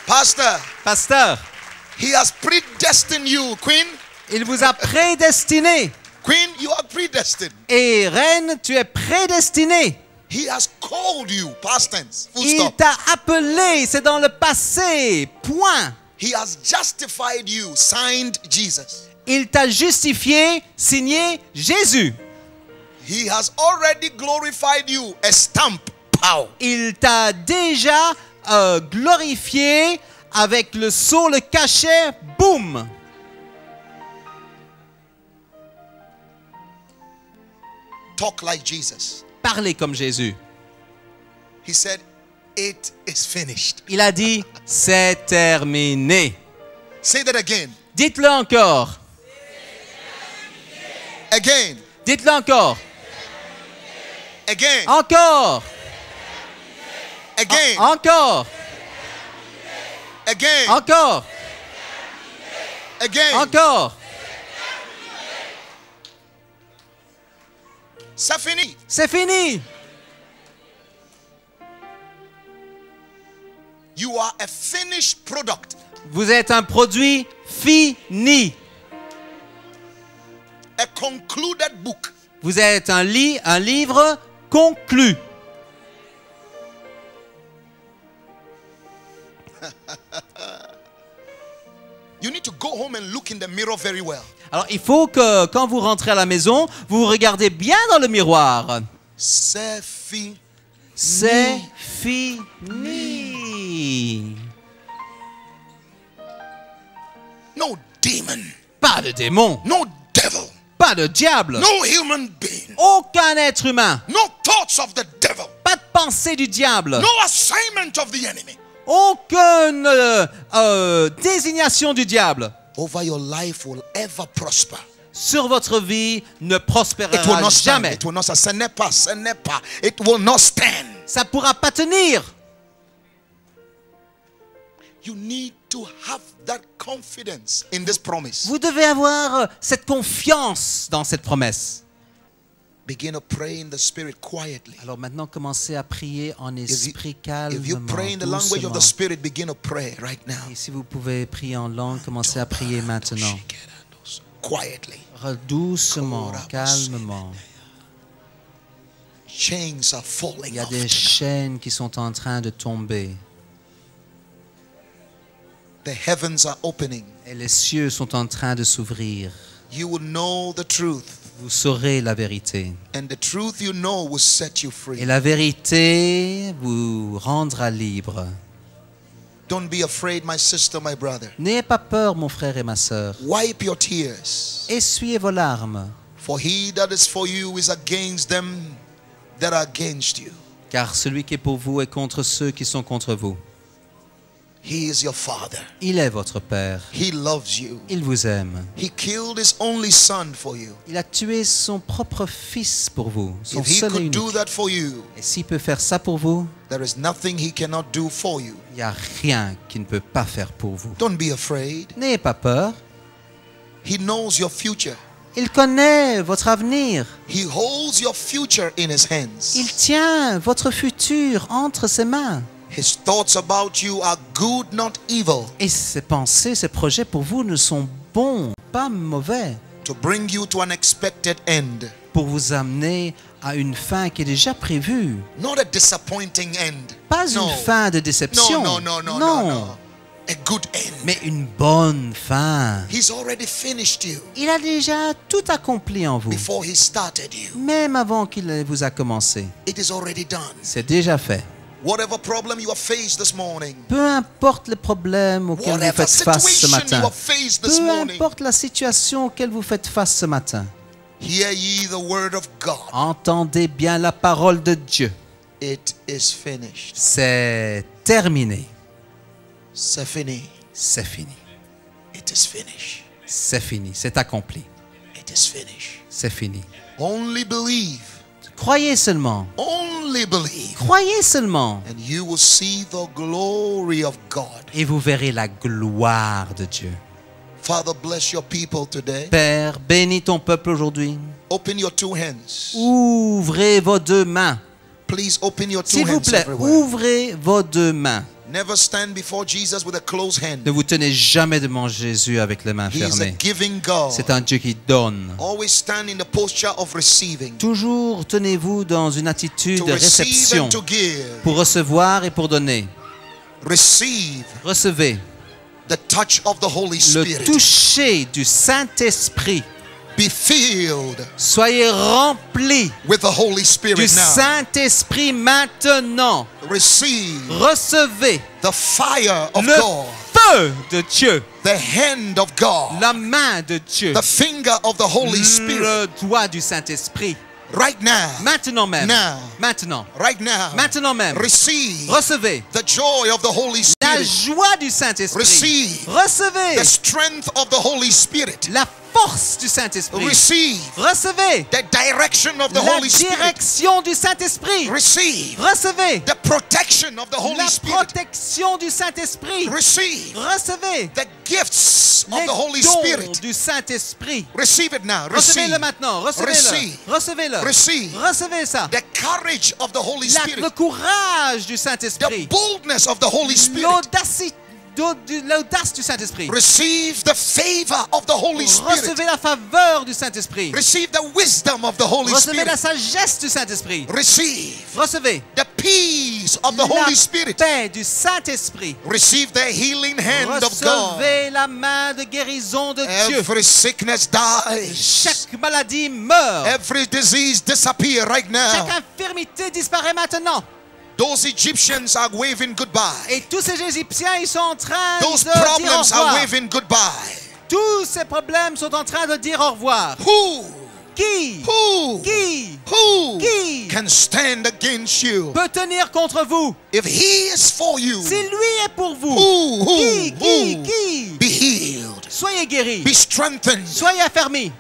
Pastor, Pasteur, he has predestined you. Queen, il vous a prédestiné. Queen, you are predestined. Et reine, tu es prédestiné. He has called you. Past tense. Full Il stop. t'a appelé, c'est dans le passé. Point. He has justified you. Signed Jesus. Il t'a justifié, signé Jésus. He has already glorified you. A stamp. Pow. Il t'a déjà glorifié avec le sceau, le cachet, boum. Talk like Jesus. Parlez comme Jésus. He said, it is finished. Il a dit, c'est terminé. Say that again. Dites-le encore. Again. Dites-le encore. Again. Encore. Again. Encore. Again. Encore. Again. Encore. C'est fini. C'est fini. You are a finished product. Vous êtes un produit fini. A concluded book. Vous êtes un livre conclu. You need to go home and look in the mirror very well. Alors, il faut que quand vous rentrez à la maison, vous vous regardez bien dans le miroir. C'est fini. C'est fini. No demon. Pas de démon, No devil. pas de diable, No human being. aucun être humain, No thoughts of the devil. pas de pensée du diable, No assignment of the enemy. aucune désignation du diable Over your life will ever prosper. sur votre vie ne It will prospérera not stand. jamais. It will not stand. Ce n'est pas. Ce n'est pas. It will not stand. Ça ne pourra pas tenir. You need to have that confidence in this promise. Vous devez avoir cette confiance dans cette promesse. Begin to pray in the spirit quietly. Alors maintenant, commencez à prier en esprit If you calmement, pray in the language of doucement. the spirit, begin to pray right now. Et si vous pouvez prier en langue, commencez à prier maintenant. Quietly. Doucement, calmement. Chains are Il falling y a off. des chaînes qui sont en train de tomber. The heavens are opening. Et les cieux sont en train de s'ouvrir. You will know the truth. Vous saurez la vérité. And the truth you know will set you Et free. la vérité vous rendra libre. Don't be afraid, my sister, my brother. N'ayez pas peur, mon frère et ma sœur. Wipe your tears. Essuyez vos larmes. For he that is for you is against them that are against you. Car celui qui est pour vous est contre ceux qui sont contre vous. He is your father. Il est votre Père. He loves you. Il vous aime. He killed his only son for you. Il a tué son propre fils pour vous, son If he seul et could do unique. that for you, Et s'il peut faire ça pour vous, there is nothing he cannot do for you. il n'y a rien qu'il ne peut pas faire pour vous. Don't be afraid. N'ayez pas peur. He knows your future. Il connaît votre avenir. He holds your future in his hands. Il tient votre futur entre ses mains. His thoughts about you are good, not evil, Et ses pensées, ses projets pour vous ne sont bons, pas mauvais. to bring you to an expected end. pour vous amener à une fin qui est déjà prévue. Not a disappointing end. Pas No. une fin de déception. No. A good end. Mais une bonne fin. He's already finished you Il a déjà tout accompli en vous, before he started you. même avant qu'il vous a commencé. It is already done. C'est déjà fait. Whatever problem you have faced this morning, Peu importe le problème auquel vous whatever faites face ce situation matin, you have faced this peu morning, importe la situation auquel vous faites face ce matin, hear ye the word of God. entendez bien la parole de Dieu. It is finished. C'est terminé. C'est fini. C'est fini. It is finished. C'est fini. C'est accompli. It is finished. C'est fini. Only believe. Croyez seulement. Only believe. Croyez seulement. And you will see the glory of God. Et vous verrez la gloire de Dieu. Father, bless your people today. Père, bénis ton peuple aujourd'hui. Open your two hands. Ouvrez vos deux mains. Please open your two S'il vous hands plaît, everywhere. ouvrez vos deux mains. Never stand before Jesus with a closed hand. Ne vous tenez jamais devant Jésus avec les mains He is a fermées. giving God. C'est un Dieu qui donne. Always stand in the posture of receiving. Toujours tenez-vous dans une attitude To de receive réception and to give. pour recevoir et pour donner. Receive Recevez the touch of the Holy le Spirit. toucher du Saint-Esprit. Be filled Soyez remplis with the Holy du Spirit now. Saint-Esprit maintenant. Receive Recevez the fire of le God. feu de Dieu, The hand of God. la main de Dieu, The finger of the Holy Spirit. le doigt du Saint-Esprit. Right now. Maintenant même. Now. Maintenant. Right now. Maintenant même. Receive Recevez the joy of the Holy la Spirit. joie du Saint-Esprit. Receive Recevez the strength of the Holy Spirit. la force du Saint-Esprit. Receive Recevez the direction of the la Holy Spirit. direction du Saint-Esprit. Receive Recevez the protection of the Holy la Spirit. protection du Saint-Esprit. Receive Recevez the gifts of les the Holy dons Spirit. du Saint-Esprit. Receive it now. Receive. Recevez-le maintenant. Recevez-le. Receive. Recevez-le. Receive. Recevez ça. The courage of the Holy Le Spirit. courage du The Saint-Esprit. boldness of the Holy Spirit. L'audace du Saint-Esprit. Receive the favor of the Holy Spirit. Recevez la faveur du Saint-Esprit. Receive the wisdom of the Holy Recevez la Spirit. sagesse du Saint-Esprit. Receive Recevez the peace of the la Holy Spirit. paix du Saint-Esprit. Receive the healing hand of God. Recevez la main de guérison de Dieu. Every sickness dies. Chaque maladie meurt. Every disease disappear right now. Chaque infirmité disparaît maintenant. Those Egyptians are waving goodbye. Et tous ces Égyptiens, ils sont en train Those de dire au problems are revoir. waving goodbye. Tous ces problèmes sont en train de dire au revoir. Who Qui can stand against you? peut tenir contre vous? If he is for you, Si lui est pour vous, who qui? be healed, Soyez guéris. be strengthened, Soyez affermis.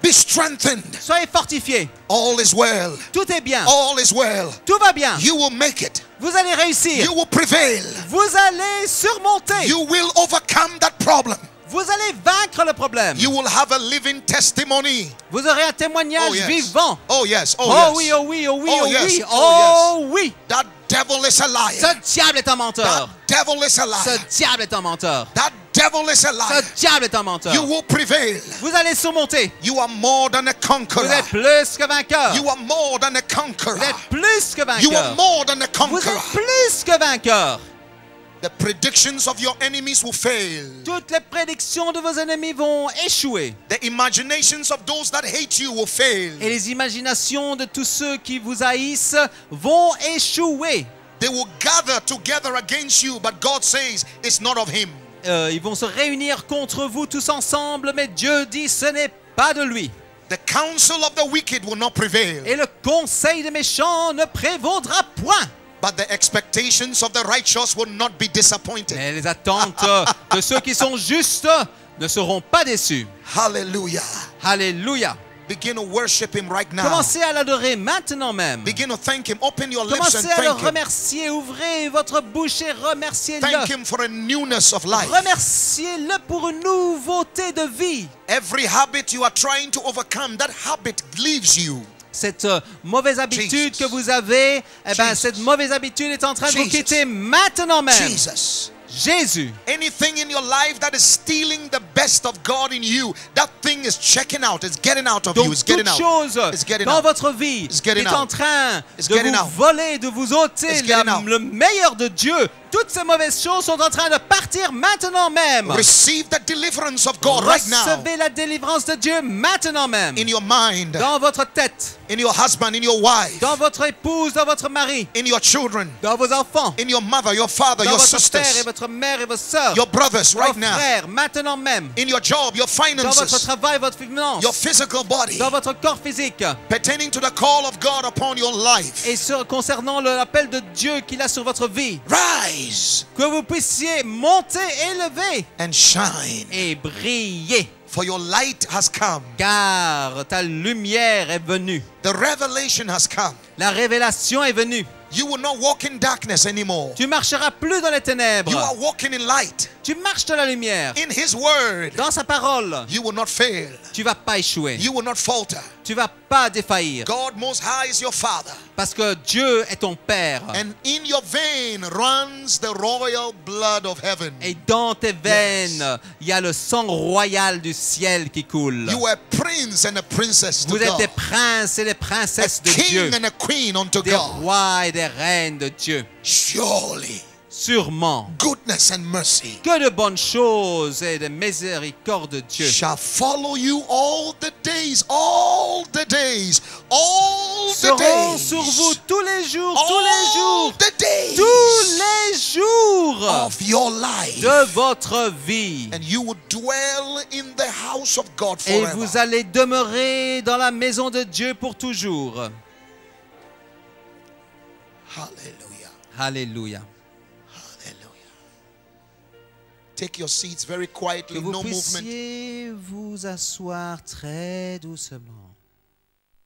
be strengthened. Soyez fortifiés. All is well. Tout est bien. All is well. Tout va bien. You will make it. Vous allez réussir. You will prevail. Vous allez surmonter. You will overcome that problem. Vous allez vaincre le problème. You will have a living testimony. Vous aurez un témoignage Oh yes. vivant. Oh yes. Oh, Oh yes. oui, oh oui, oh oui, Oh oh yes. oui, Oh oh oui. That devil is a liar. Ce diable est un menteur. That devil is a liar. Ce diable est un menteur. That devil is a Ce liar. diable est un menteur. You will prevail. Vous allez surmonter. You are more than a Vous conqueror. êtes plus que vainqueur. You are more than a conqueror. Vous êtes plus que You are vainqueur. more than a Vous êtes conqueror. plus que vainqueur. The predictions of your enemies will fail. Toutes les prédictions de vos ennemis vont échouer. The imaginations of those that hate you will fail. Et les imaginations de tous ceux qui vous haïssent vont échouer. They will gather together against you, but God says it's not of him. Ils vont se réunir contre vous tous ensemble, mais Dieu dit ce n'est pas de lui. The counsel of the wicked will not prevail, Et le conseil des méchants ne prévaudra point. but the expectations of the righteous will not be disappointed. Mais les attentes de ceux qui sont justes ne seront pas déçues. Hallelujah. Alléluia. Begin to worship him right now. Commencez à l'adorer maintenant même. Begin to thank him. Open your lips and Commencez à le thank him. remercier. Ouvrez votre bouche et remerciez-le. Thank him for a newness of life. Remerciez-le pour une nouveauté de vie. Every habit you are trying to overcome, that habit leaves you. Cette mauvaise habitude Jesus. que vous avez, eh ben, Jesus. cette mauvaise habitude est en train de vous Jesus. quitter maintenant même. Jesus. Jésus. Anything in your life that is stealing the best of God in you, that thing is checking out. It's getting out of you. Donc It's getting toute out. chose It's getting dans out. votre vie It's getting est en out. train It's de getting vous out. voler, de vous ôter It's getting out. le meilleur de Dieu. Toutes ces mauvaises choses sont en train de partir maintenant même. Receive the deliverance of God right now. Recevez la délivrance de Dieu maintenant même. In your mind, Dans votre tête, in your husband, in your wife, dans votre épouse, dans votre mari, in your children, dans vos enfants, in your mother, your father, dans your votre père et sisters, votre mère et vos sœurs, your brothers right vos now, frères, maintenant même. in your job, your Dans votre finances, travail, votre finance, your physical body, dans votre corps physique. pertaining to the call of God upon your life. Et concernant l'appel de Dieu qu'il a sur votre vie. Rise Que vous puissiez monter, élever and shine, et briller. for your light has come. Car ta lumière est venue. The revelation has come. La révélation est venue. You will not walk in darkness anymore. Tu marcheras plus dans les ténèbres. You are walking in light. Tu marches dans la lumière. In His word, Dans sa parole. you will not fail. Tu vas pas échouer. You will not falter. Tu vas pas défaillir. God Most High is your Father. Parce que Dieu est ton Père. And in your vein runs the royal blood of heaven. Et dans tes veines, il y a le sang royal du ciel qui coule. You are a prince and a princess to Vous êtes God. des princes et des A princesses de Dieu. king and a queen unto Des God. rois et des reines de Dieu. Surely, Sûrement. goodness and mercy Que de bonnes choses et de miséricorde de Dieu shall follow you all the days, all the days, all the seront days, sur vous tous les jours, all the days tous les jours of your life. de votre vie. And you will dwell in the house of God Et forever. vous allez demeurer dans la maison de Dieu pour toujours. Hallelujah. Alléluia. Hallelujah. Take your seats very Que quietly, vous no movement. puissiez vous asseoir très doucement.